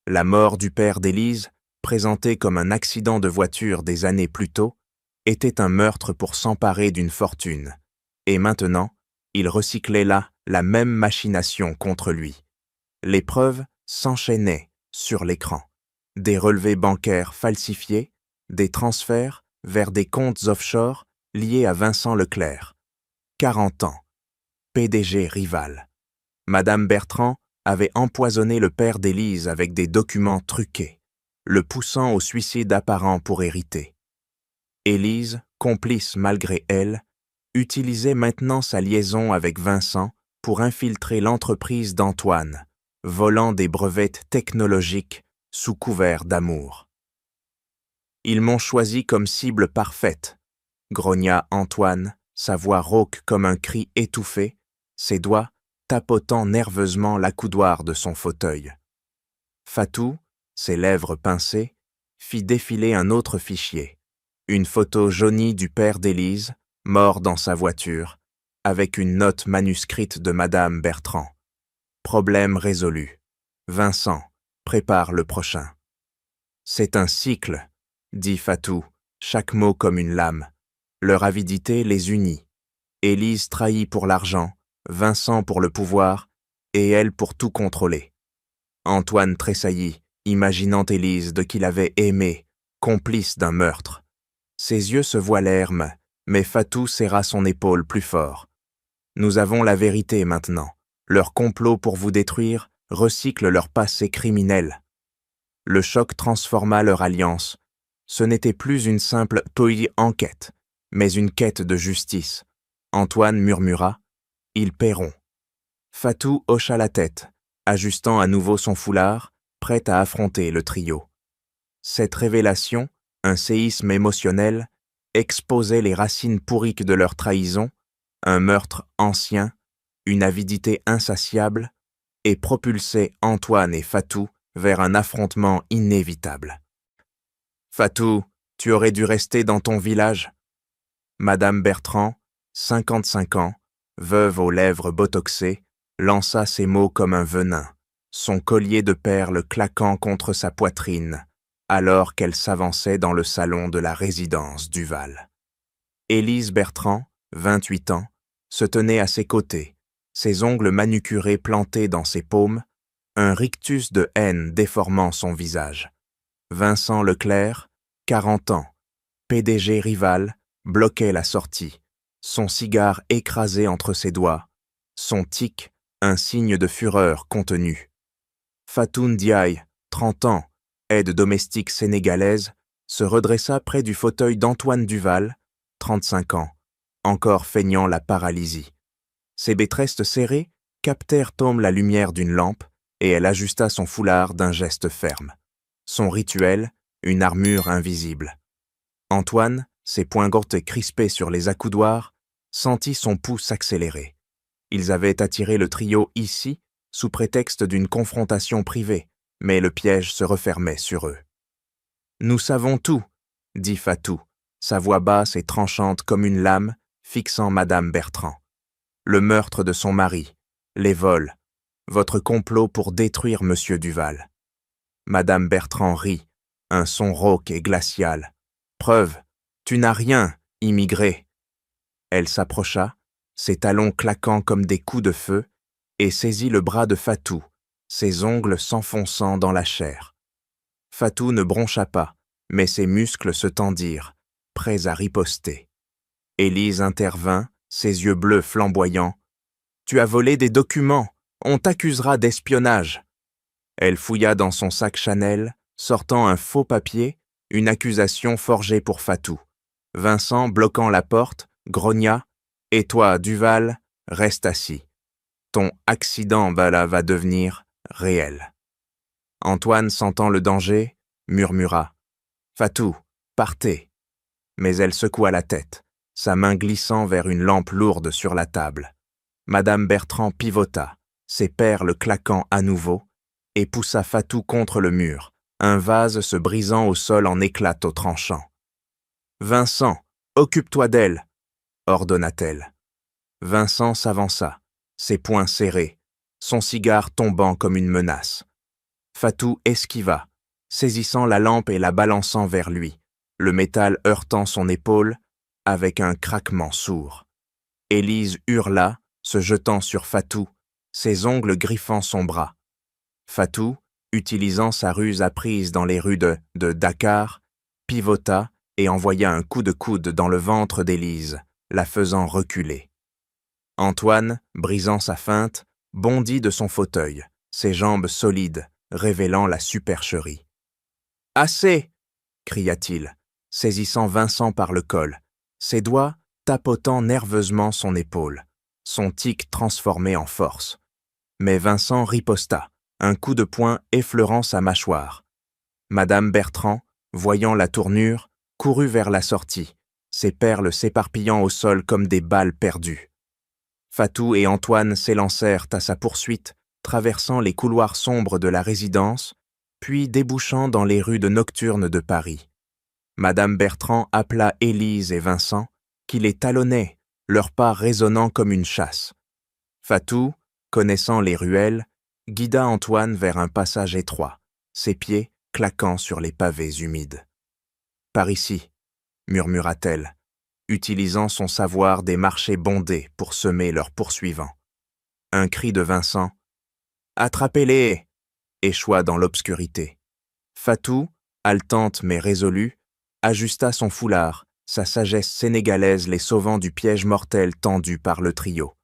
La mort du père d'Élise, présenté comme un accident de voiture des années plus tôt, était un meurtre pour s'emparer d'une fortune. Et maintenant, il recyclait là la même machination contre lui. Les preuves s'enchaînaient sur l'écran. Des relevés bancaires falsifiés, des transferts vers des comptes offshore liés à Vincent Leclerc. 40 ans. PDG rival. Madame Bertrand avait empoisonné le père d'Élise avec des documents truqués, le poussant au suicide apparent pour hériter. Élise, complice malgré elle, utilisait maintenant sa liaison avec Vincent pour infiltrer l'entreprise d'Antoine, volant des brevets technologiques sous couvert d'amour. « Ils m'ont choisi comme cible parfaite », grogna Antoine, sa voix rauque comme un cri étouffé, ses doigts tapotant nerveusement l'accoudoir de son fauteuil. Fatou, ses lèvres pincées, fit défiler un autre fichier, une photo jaunie du père d'Élise, mort dans sa voiture, avec une note manuscrite de Madame Bertrand. Problème résolu. Vincent, prépare le prochain. C'est un cycle, dit Fatou, chaque mot comme une lame. Leur avidité les unit. Élise trahit pour l'argent, Vincent pour le pouvoir, et elle pour tout contrôler. Antoine tressaillit, imaginant Élise de qu'il avait aimé, complice d'un meurtre. Ses yeux se voilèrent, mais Fatou serra son épaule plus fort. « Nous avons la vérité maintenant. Leur complot pour vous détruire recycle leur passé criminel. » Le choc transforma leur alliance. Ce n'était plus une simple enquête, mais une quête de justice. Antoine murmura « Ils paieront ». Fatou hocha la tête, ajustant à nouveau son foulard, prêt à affronter le trio. Cette révélation, un séisme émotionnel, exposait les racines pourriques de leur trahison, un meurtre ancien, une avidité insatiable, et propulsait Antoine et Fatou vers un affrontement inévitable. « Fatou, tu aurais dû rester dans ton village. » Madame Bertrand, 55 ans, veuve aux lèvres botoxées, lança ces mots comme un venin, son collier de perles claquant contre sa poitrine, alors qu'elle s'avançait dans le salon de la résidence Duval. Élise Bertrand, 28 ans, se tenait à ses côtés, ses ongles manucurés plantés dans ses paumes, un rictus de haine déformant son visage. Vincent Leclerc, 40 ans, PDG rival, bloquait la sortie, son cigare écrasé entre ses doigts, son tic, un signe de fureur contenue. Fatou Ndiaye, 30 ans, aide domestique sénégalaise, se redressa près du fauteuil d'Antoine Duval, 35 ans, encore feignant la paralysie. Ses bétresses serrées captèrent la lumière d'une lampe et elle ajusta son foulard d'un geste ferme. Son rituel, une armure invisible. Antoine, ses poings gortés crispés sur les accoudoirs, sentit son pouls s'accélérer. Ils avaient attiré le trio ici sous prétexte d'une confrontation privée, mais le piège se refermait sur eux. « Nous savons tout, » dit Fatou, sa voix basse et tranchante comme une lame, fixant Madame Bertrand. « Le meurtre de son mari, les vols, votre complot pour détruire Monsieur Duval. » Madame Bertrand rit, un son rauque et glacial. « Preuve, tu n'as rien, immigré. » Elle s'approcha, ses talons claquant comme des coups de feu, et saisit le bras de Fatou, ses ongles s'enfonçant dans la chair. Fatou ne broncha pas, mais ses muscles se tendirent, prêts à riposter. Élise intervint, ses yeux bleus flamboyants. « Tu as volé des documents, on t'accusera d'espionnage. » Elle fouilla dans son sac Chanel, sortant un faux papier, une accusation forgée pour Fatou. Vincent, bloquant la porte, grogna « Et toi, Duval, reste assis. Ton accident va devenir réel. » Antoine, sentant le danger, murmura « Fatou, partez !» Mais elle secoua la tête, sa main glissant vers une lampe lourde sur la table. Madame Bertrand pivota, ses perles claquant à nouveau, et poussa Fatou contre le mur, un vase se brisant au sol en éclats au tranchant. « Vincent, occupe-toi d'elle !» ordonna-t-elle. Vincent s'avança, ses poings serrés, son cigare tombant comme une menace. Fatou esquiva, saisissant la lampe et la balançant vers lui, le métal heurtant son épaule avec un craquement sourd. Élise hurla, se jetant sur Fatou, ses ongles griffant son bras. Fatou, utilisant sa ruse apprise dans les rues de Dakar, pivota et envoya un coup de coude dans le ventre d'Élise, la faisant reculer. Antoine, brisant sa feinte, bondit de son fauteuil, ses jambes solides, révélant la supercherie. « Assez !» cria-t-il, saisissant Vincent par le col, ses doigts tapotant nerveusement son épaule, son tic transformé en force. Mais Vincent riposta, un coup de poing effleurant sa mâchoire. Madame Bertrand, voyant la tournure, courut vers la sortie, ses perles s'éparpillant au sol comme des balles perdues. Fatou et Antoine s'élancèrent à sa poursuite, traversant les couloirs sombres de la résidence, puis débouchant dans les rues nocturnes de Paris. Madame Bertrand appela Élise et Vincent, qui les talonnaient, leurs pas résonnant comme une chasse. Fatou, connaissant les ruelles, guida Antoine vers un passage étroit, ses pieds claquant sur les pavés humides. « Par ici », murmura-t-elle, utilisant son savoir des marchés bondés pour semer leurs poursuivants. Un cri de Vincent « Attrapez-les !» échoua dans l'obscurité. Fatou, haletante mais résolue, ajusta son foulard, sa sagesse sénégalaise les sauvant du piège mortel tendu par le trio.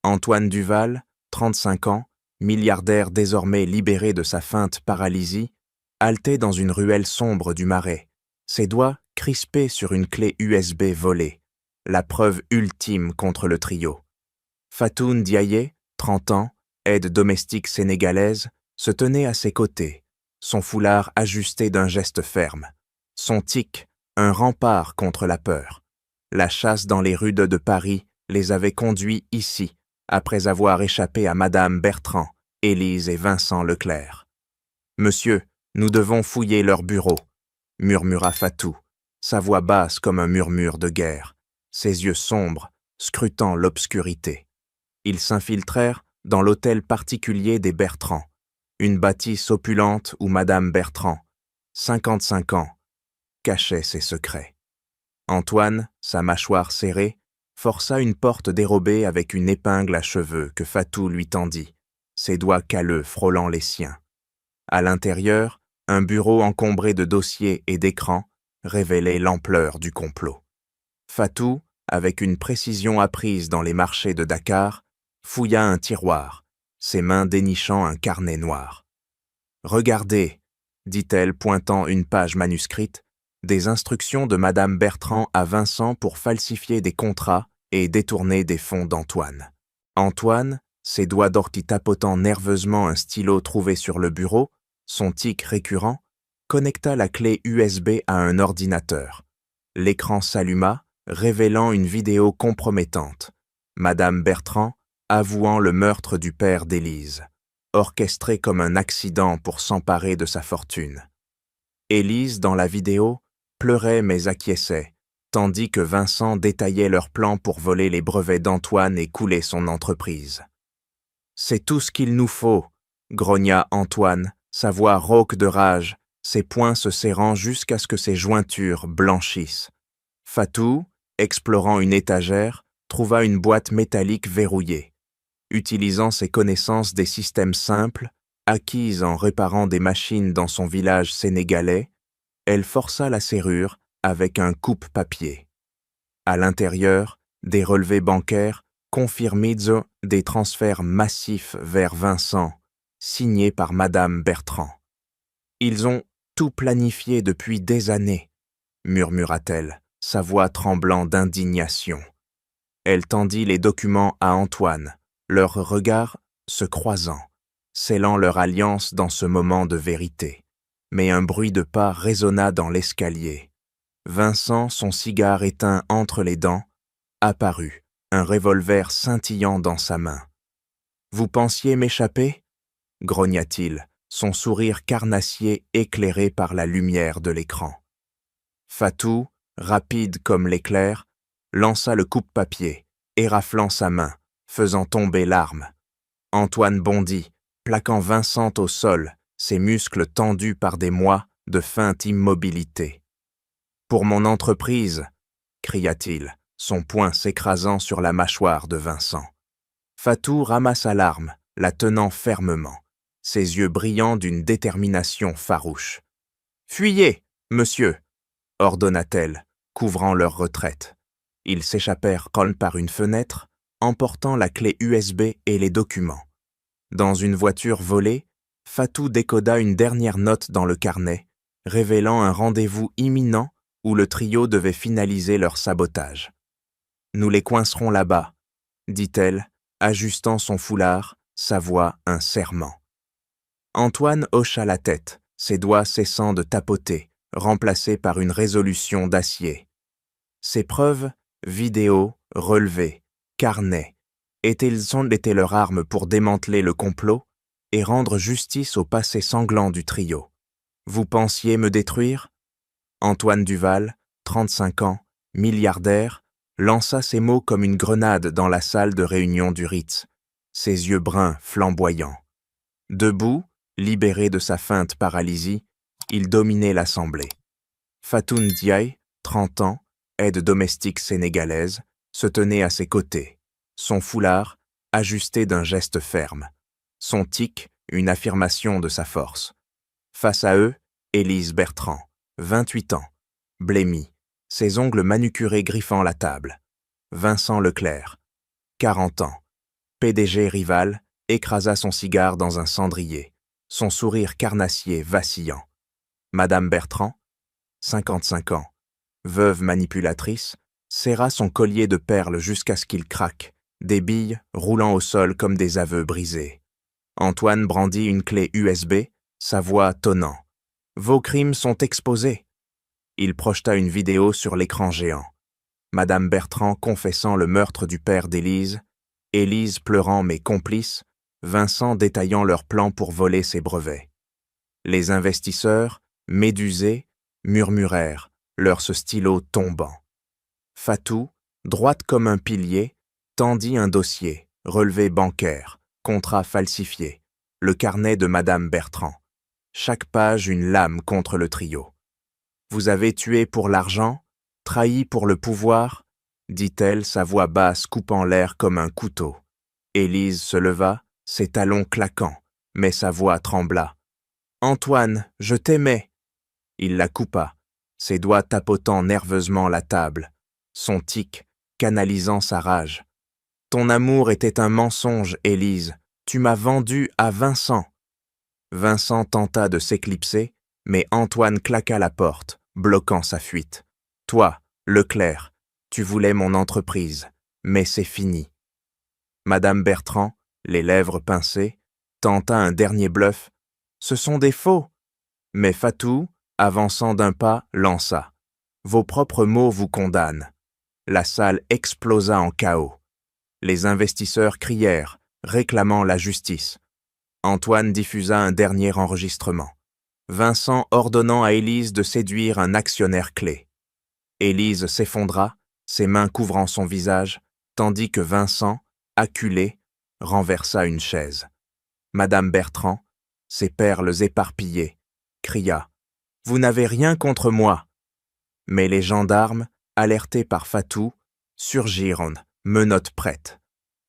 Antoine Duval, 35 ans, milliardaire désormais libéré de sa feinte paralysie, haletait dans une ruelle sombre du Marais, ses doigts crispés sur une clé USB volée, la preuve ultime contre le trio. Fatou Ndiaye, 30 ans, aide domestique sénégalaise, se tenait à ses côtés, son foulard ajusté d'un geste ferme, son tic, un rempart contre la peur. La chasse dans les rues de Paris les avait conduits ici, après avoir échappé à Madame Bertrand, Élise et Vincent Leclerc. « Monsieur, nous devons fouiller leur bureau », murmura Fatou, sa voix basse comme un murmure de guerre, ses yeux sombres, scrutant l'obscurité. Ils s'infiltrèrent dans l'hôtel particulier des Bertrand, une bâtisse opulente où Madame Bertrand, 55 ans, cachait ses secrets. Antoine, sa mâchoire serrée, força une porte dérobée avec une épingle à cheveux que Fatou lui tendit, ses doigts calleux frôlant les siens. À l'intérieur, un bureau encombré de dossiers et d'écrans révélait l'ampleur du complot. Fatou, avec une précision apprise dans les marchés de Dakar, fouilla un tiroir, ses mains dénichant un carnet noir. « Regardez », dit-elle pointant une page manuscrite, des instructions de Madame Bertrand à Vincent pour falsifier des contrats et détourner des fonds d'Antoine. Antoine, ses doigts d'ortie tapotant nerveusement un stylo trouvé sur le bureau, son tic récurrent, connecta la clé USB à un ordinateur. L'écran s'alluma, révélant une vidéo compromettante. Madame Bertrand avouant le meurtre du père d'Élise, orchestré comme un accident pour s'emparer de sa fortune. Élise, dans la vidéo, pleurait mais acquiesçait, tandis que Vincent détaillait leur plan pour voler les brevets d'Antoine et couler son entreprise. « C'est tout ce qu'il nous faut », grogna Antoine, sa voix rauque de rage, ses poings se serrant jusqu'à ce que ses jointures blanchissent. Fatou, explorant une étagère, trouva une boîte métallique verrouillée. Utilisant ses connaissances des systèmes simples, acquises en réparant des machines dans son village sénégalais, elle força la serrure avec un coupe-papier. À l'intérieur, des relevés bancaires confirmaient des transferts massifs vers Vincent, signés par Madame Bertrand. « Ils ont tout planifié depuis des années », murmura-t-elle, sa voix tremblant d'indignation. Elle tendit les documents à Antoine, leurs regards se croisant, scellant leur alliance dans ce moment de vérité. Mais un bruit de pas résonna dans l'escalier. Vincent, son cigare éteint entre les dents, apparut, un revolver scintillant dans sa main. « Vous pensiez m'échapper » grogna-t-il, son sourire carnassier éclairé par la lumière de l'écran. Fatou, rapide comme l'éclair, lança le coupe-papier, éraflant sa main, faisant tomber l'arme. Antoine bondit, plaquant Vincent au sol, ses muscles tendus par des mois de feinte immobilité. « Pour mon entreprise » cria-t-il, son poing s'écrasant sur la mâchoire de Vincent. Fatou ramassa l'arme, la tenant fermement, ses yeux brillants d'une détermination farouche. « Fuyez, monsieur !» ordonna-t-elle, couvrant leur retraite. Ils s'échappèrent par une fenêtre, emportant la clé USB et les documents. Dans une voiture volée, Fatou décoda une dernière note dans le carnet, révélant un rendez-vous imminent où le trio devait finaliser leur sabotage. « Nous les coincerons là-bas », dit-elle, ajustant son foulard, sa voix un serment. Antoine hocha la tête, ses doigts cessant de tapoter, remplacés par une résolution d'acier. Ces preuves, vidéos, relevés, carnets, étaient leur arme pour démanteler le complot et rendre justice au passé sanglant du trio. Vous pensiez me détruire ? Antoine Duval, 35 ans, milliardaire, lança ces mots comme une grenade dans la salle de réunion du Ritz, ses yeux bruns flamboyants. Debout, libéré de sa feinte paralysie, il dominait l'assemblée. Fatoun Diaye, 30 ans, aide domestique sénégalaise, se tenait à ses côtés, son foulard ajusté d'un geste ferme, son tic une affirmation de sa force. Face à eux, Élise Bertrand, 28 ans, blêmie, ses ongles manucurés griffant la table. Vincent Leclerc, 40 ans, PDG rival, écrasa son cigare dans un cendrier, son sourire carnassier vacillant. Madame Bertrand, 55 ans, veuve manipulatrice, serra son collier de perles jusqu'à ce qu'il craque, des billes roulant au sol comme des aveux brisés. Antoine brandit une clé USB, sa voix tonnant. « Vos crimes sont exposés !» Il projeta une vidéo sur l'écran géant. Madame Bertrand confessant le meurtre du père d'Élise, Élise pleurant mais complice, Vincent détaillant leur plan pour voler ses brevets. Les investisseurs, médusés, murmurèrent, leur stylo tombant. Fatou, droite comme un pilier, tendit un dossier, relevé bancaire, contrat falsifié, le carnet de Madame Bertrand. Chaque page une lame contre le trio. « Vous avez tué pour l'argent, trahi pour le pouvoir ?» dit-elle, sa voix basse coupant l'air comme un couteau. Élise se leva, ses talons claquant, mais sa voix trembla. « Antoine, je t'aimais !» Il la coupa, ses doigts tapotant nerveusement la table, son tic canalisant sa rage. « Ton amour était un mensonge, Élise. Tu m'as vendu à Vincent. » Vincent tenta de s'éclipser, mais Antoine claqua la porte, bloquant sa fuite. « Toi, Leclerc, tu voulais mon entreprise, mais c'est fini. » Madame Bertrand, les lèvres pincées, tenta un dernier bluff. « Ce sont des faux !» Mais Fatou, avançant d'un pas, lança. « Vos propres mots vous condamnent. » La salle explosa en chaos. Les investisseurs crièrent, réclamant la justice. Antoine diffusa un dernier enregistrement. Vincent ordonnant à Élise de séduire un actionnaire clé. Élise s'effondra, ses mains couvrant son visage, tandis que Vincent, acculé, renversa une chaise. Madame Bertrand, ses perles éparpillées, cria « Vous n'avez rien contre moi !» Mais les gendarmes, alertés par Fatou, surgirent, menottes prêtes.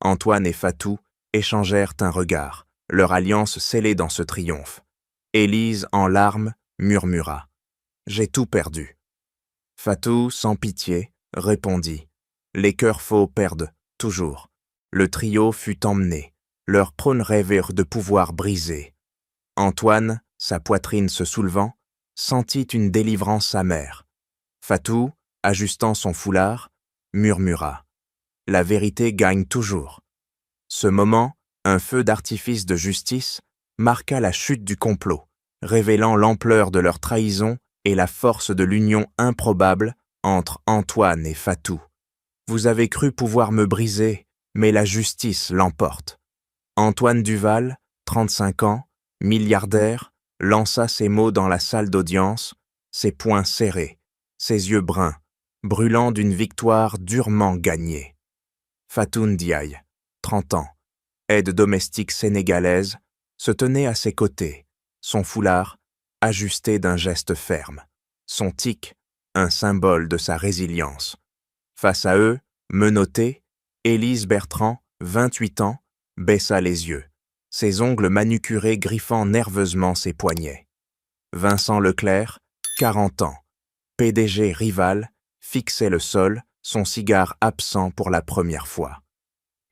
Antoine et Fatou échangèrent un regard, leur alliance scellée dans ce triomphe. Élise, en larmes, murmura « J'ai tout perdu ». Fatou, sans pitié, répondit « Les cœurs faux perdent, toujours ». Le trio fut emmené, leurs prônes rêvèrent de pouvoir briser. Antoine, sa poitrine se soulevant, sentit une délivrance amère. Fatou, ajustant son foulard, murmura « La vérité gagne toujours ». Ce moment, un feu d'artifice de justice, marqua la chute du complot, révélant l'ampleur de leur trahison et la force de l'union improbable entre Antoine et Fatou. Vous avez cru pouvoir me briser, mais la justice l'emporte. Antoine Duval, 35 ans, milliardaire, lança ces mots dans la salle d'audience, ses poings serrés, ses yeux bruns, brûlant d'une victoire durement gagnée. Fatou Ndiaye, 30 ans, aide domestique sénégalaise, se tenait à ses côtés, son foulard ajusté d'un geste ferme, son tic, un symbole de sa résilience. Face à eux, menottée, Élise Bertrand, 28 ans, baissa les yeux, ses ongles manucurés griffant nerveusement ses poignets. Vincent Leclerc, 40 ans, PDG rival, fixait le sol, son cigare absent pour la première fois.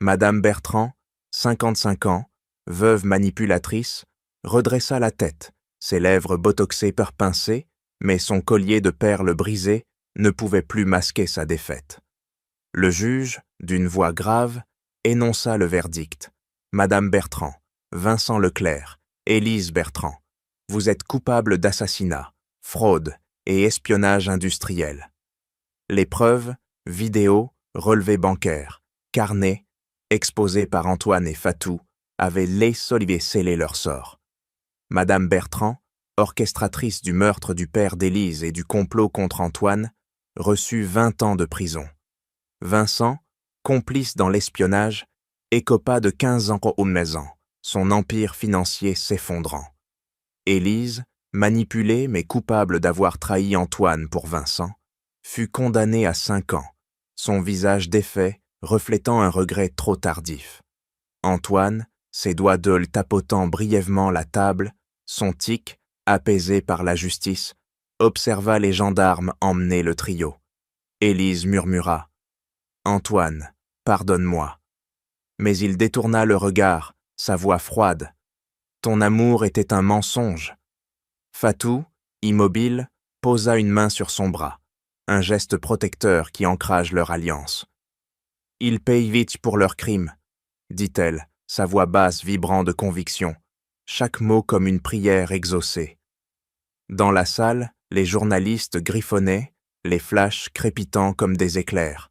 Madame Bertrand, 55 ans, veuve manipulatrice, redressa la tête, ses lèvres botoxées par pincées, mais son collier de perles brisé ne pouvait plus masquer sa défaite. Le juge, d'une voix grave, énonça le verdict. Madame Bertrand, Vincent Leclerc, Élise Bertrand, vous êtes coupable d'assassinat, fraude et espionnage industriel. Les preuves, vidéos, relevés bancaires, carnets, exposés par Antoine et Fatou, avaient scellé leur sort. Madame Bertrand, orchestratrice du meurtre du père d'Élise et du complot contre Antoine, reçut 20 ans de prison. Vincent, complice dans l'espionnage, écopa de 15 ans au maison, son empire financier s'effondrant. Élise, manipulée mais coupable d'avoir trahi Antoine pour Vincent, fut condamnée à 5 ans, son visage défait reflétant un regret trop tardif. Antoine, ses doigts d'œil tapotant brièvement la table, son tic, apaisé par la justice, observa les gendarmes emmener le trio. Élise murmura « Antoine, pardonne-moi ». Mais il détourna le regard, sa voix froide. « Ton amour était un mensonge ». Fatou, immobile, posa une main sur son bras, un geste protecteur qui encourage leur alliance. « Ils payent vite pour leurs crimes », dit-elle, sa voix basse vibrant de conviction, chaque mot comme une prière exaucée. Dans la salle, les journalistes griffonnaient, les flashs crépitant comme des éclairs.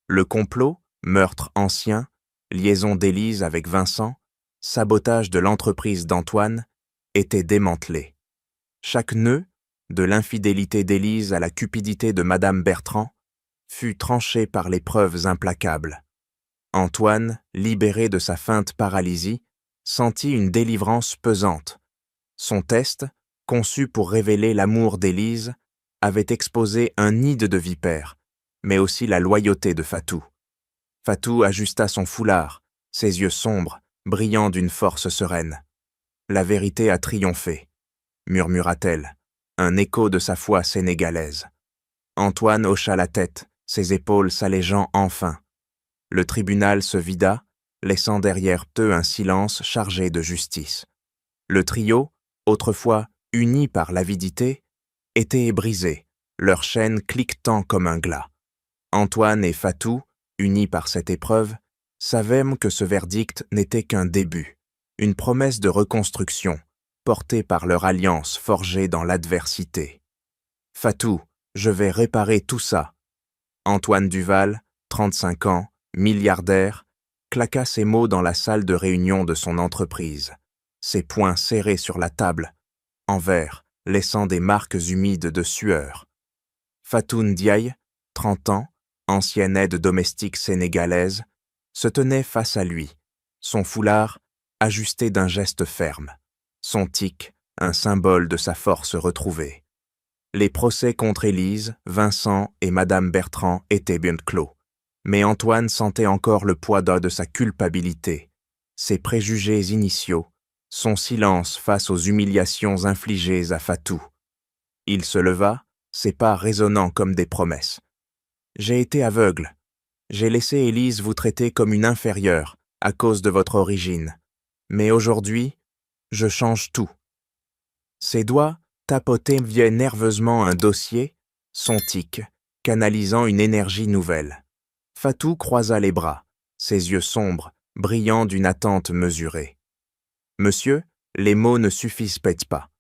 Le complot, meurtre ancien, liaison d'Élise avec Vincent, sabotage de l'entreprise d'Antoine, était démantelé. Chaque nœud, de l'infidélité d'Élise à la cupidité de Madame Bertrand, fut tranché par les preuves implacables. Antoine, libéré de sa feinte paralysie, sentit une délivrance pesante. Son test, conçu pour révéler l'amour d'Élise, avait exposé un nid de vipères, mais aussi la loyauté de Fatou. Fatou ajusta son foulard, ses yeux sombres, brillant d'une force sereine. « La vérité a triomphé », murmura-t-elle, un écho de sa foi sénégalaise. Antoine hocha la tête, ses épaules s'allégeant enfin. Le tribunal se vida, laissant derrière eux un silence chargé de justice. Le trio, autrefois uni par l'avidité, était brisé, leur chaîne cliquetant comme un glas. Antoine et Fatou, unis par cette épreuve, savaient que ce verdict n'était qu'un début, une promesse de reconstruction, portée par leur alliance forgée dans l'adversité. Fatou, je vais réparer tout ça. Antoine Duval, 35 ans, milliardaire, claqua ces mots dans la salle de réunion de son entreprise, ses poings serrés sur la table, en verre, laissant des marques humides de sueur. Fatou Ndiaye, 30 ans, ancienne aide domestique sénégalaise, se tenait face à lui, son foulard ajusté d'un geste ferme, son tic, un symbole de sa force retrouvée. Les procès contre Élise, Vincent et Madame Bertrand étaient bien clos, mais Antoine sentait encore le poids de sa culpabilité, ses préjugés initiaux, son silence face aux humiliations infligées à Fatou. Il se leva, ses pas résonnant comme des promesses. « J'ai été aveugle. J'ai laissé Élise vous traiter comme une inférieure à cause de votre origine. Mais aujourd'hui, je change tout. » Ses doigts tapotaient nerveusement un dossier, son tic, canalisant une énergie nouvelle. Fatou croisa les bras, ses yeux sombres, brillant d'une attente mesurée. « Monsieur, les mots ne suffisent peut-être pas. »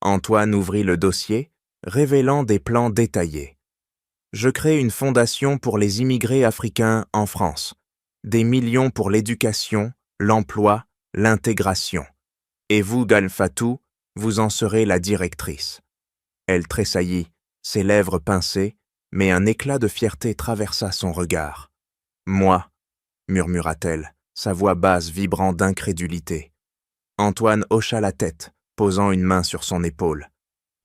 Antoine ouvrit le dossier, révélant des plans détaillés. « Je crée une fondation pour les immigrés africains en France. Des millions pour l'éducation, l'emploi, l'intégration. Et vous, Gal Fatou, vous en serez la directrice. » Elle tressaillit, ses lèvres pincées, mais un éclat de fierté traversa son regard. « Moi, » murmura-t-elle, sa voix basse vibrant d'incrédulité. Antoine hocha la tête, posant une main sur son épaule.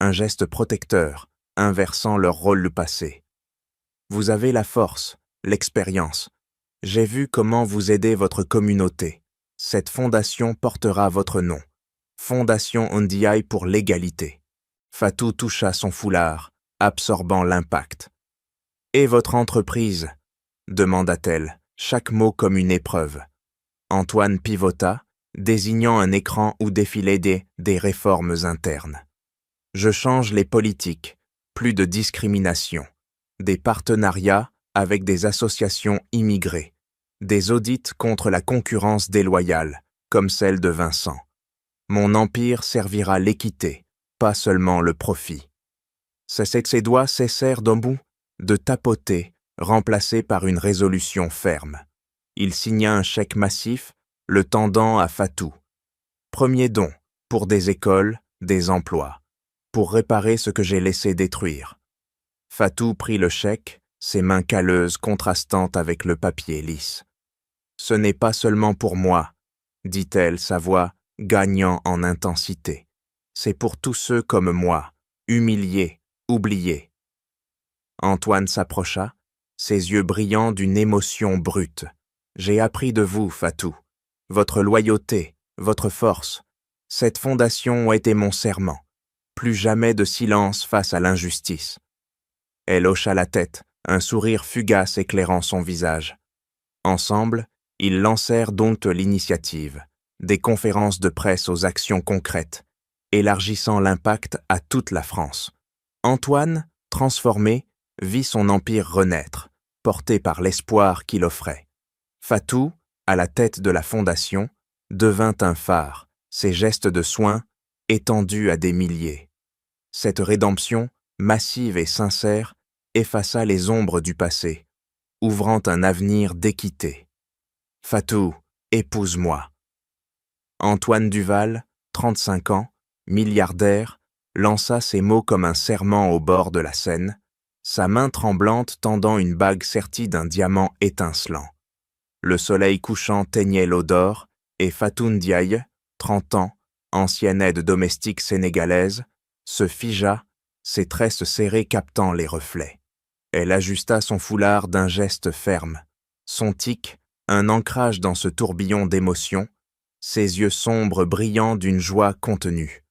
Un geste protecteur, inversant leur rôle passé. « Vous avez la force, l'expérience. J'ai vu comment vous aidez votre communauté. Cette fondation portera votre nom. Fondation Ndiaye pour l'égalité. » Fatou toucha son foulard, absorbant l'impact. « Et votre entreprise ?» demanda-t-elle, chaque mot comme une épreuve. Antoine pivota, désignant un écran où défilaient des réformes internes. « Je change les politiques, plus de discrimination, des partenariats avec des associations immigrées, des audits contre la concurrence déloyale, comme celle de Vincent. Mon empire servira l'équité, pas seulement le profit. » Ses doigts cessèrent d'un bout de tapoter, remplacés par une résolution ferme. Il signa un chèque massif, le tendant à Fatou. Premier don, pour des écoles, des emplois, pour réparer ce que j'ai laissé détruire. Fatou prit le chèque, ses mains calleuses contrastant avec le papier lisse. « Ce n'est pas seulement pour moi, » dit-elle, sa voix gagnant en intensité. « C'est pour tous ceux comme moi, humiliés, oubliés. » Antoine s'approcha, ses yeux brillants d'une émotion brute. « J'ai appris de vous, Fatou. Votre loyauté, votre force. Cette fondation a été mon serment. Plus jamais de silence face à l'injustice. » Elle hocha la tête, un sourire fugace éclairant son visage. Ensemble, ils lancèrent donc l'initiative, des conférences de presse aux actions concrètes, élargissant l'impact à toute la France. Antoine, transformé, vit son empire renaître, porté par l'espoir qu'il offrait. Fatou, à la tête de la fondation, devint un phare, ses gestes de soin étendus à des milliers. Cette rédemption, massive et sincère, effaça les ombres du passé, ouvrant un avenir d'équité. « Fatou, épouse-moi. » Antoine Duval, 35 ans, milliardaire, lança ces mots comme un serment au bord de la Seine, sa main tremblante tendant une bague sertie d'un diamant étincelant. Le soleil couchant teignait l'eau d'or, et Fatou Ndiaye, 30 ans, ancienne aide domestique sénégalaise, se figea, ses tresses serrées captant les reflets. Elle ajusta son foulard d'un geste ferme, son tic, un ancrage dans ce tourbillon d'émotions, ses yeux sombres brillant d'une joie contenue.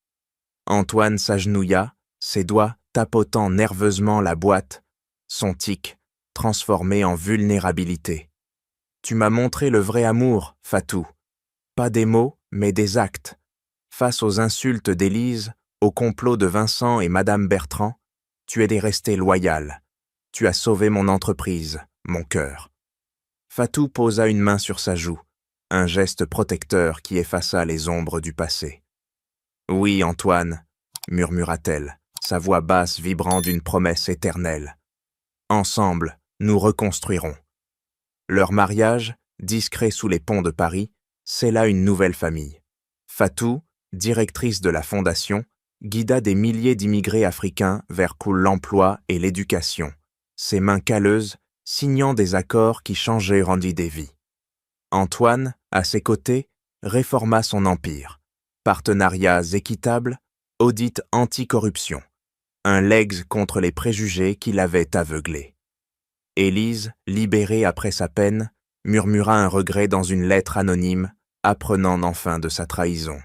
Antoine s'agenouilla, ses doigts tapotant nerveusement la boîte, son tic transformé en vulnérabilité. « Tu m'as montré le vrai amour, Fatou. Pas des mots, mais des actes. Face aux insultes d'Élise, au complot de Vincent et Madame Bertrand, tu es resté loyal. Tu as sauvé mon entreprise, mon cœur. Fatou posa une main sur sa joue, un geste protecteur qui effaça les ombres du passé. « Oui, Antoine, » murmura-t-elle, sa voix basse vibrant d'une promesse éternelle. « Ensemble, nous reconstruirons. » Leur mariage, discret sous les ponts de Paris, scella une nouvelle famille. Fatou, directrice de la fondation, guida des milliers d'immigrés africains vers l'emploi et l'éducation, ses mains calleuses signant des accords qui changèrent des vies. Antoine, à ses côtés, réforma son empire. Partenariats équitables, audit anticorruption, un legs contre les préjugés qui l'avaient aveuglé. Élise, libérée après sa peine, murmura un regret dans une lettre anonyme, apprenant enfin de sa trahison.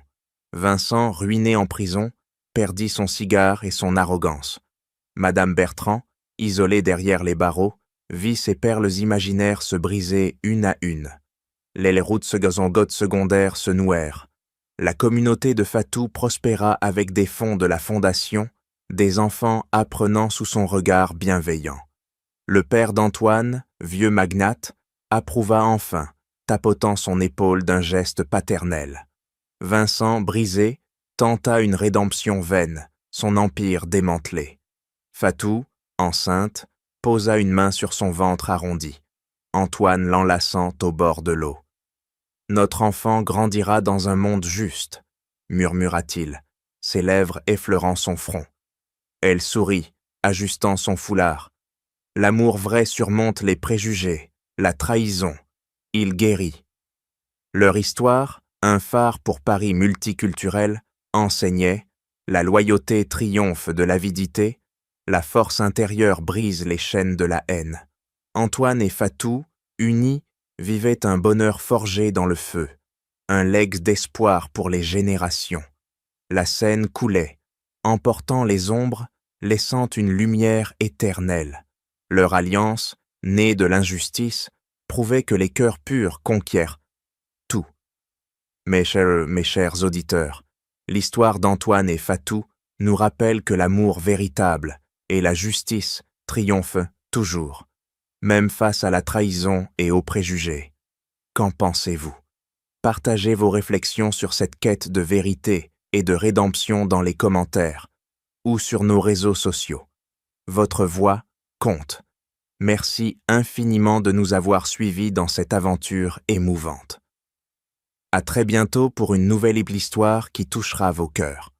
Vincent, ruiné en prison, perdit son cigare et son arrogance. Madame Bertrand, isolée derrière les barreaux, vit ses perles imaginaires se briser une à une. Les routes secondaires se nouèrent. La communauté de Fatou prospéra avec des fonds de la fondation, des enfants apprenant sous son regard bienveillant. Le père d'Antoine, vieux magnate, approuva enfin, tapotant son épaule d'un geste paternel. Vincent, brisé, tenta une rédemption vaine, son empire démantelé. Fatou, enceinte, posa une main sur son ventre arrondi, Antoine l'enlaçant au bord de l'eau. « Notre enfant grandira dans un monde juste, » murmura-t-il, ses lèvres effleurant son front. Elle sourit, ajustant son foulard. L'amour vrai surmonte les préjugés, la trahison. Il guérit. Leur histoire, un phare pour Paris multiculturel, enseignait « La loyauté triomphe de l'avidité, la force intérieure brise les chaînes de la haine. » Antoine et Fatou, unis, vivaient un bonheur forgé dans le feu, un legs d'espoir pour les générations. La Seine coulait, emportant les ombres, laissant une lumière éternelle. Leur alliance, née de l'injustice, prouvait que les cœurs purs conquièrent tout. Mes chers auditeurs, l'histoire d'Antoine et Fatou nous rappelle que l'amour véritable et la justice triomphent toujours, même face à la trahison et aux préjugés. Qu'en pensez-vous? Partagez vos réflexions sur cette quête de vérité et de rédemption dans les commentaires ou sur nos réseaux sociaux. Votre voix compte. Merci infiniment de nous avoir suivis dans cette aventure émouvante. À très bientôt pour une nouvelle histoire qui touchera vos cœurs.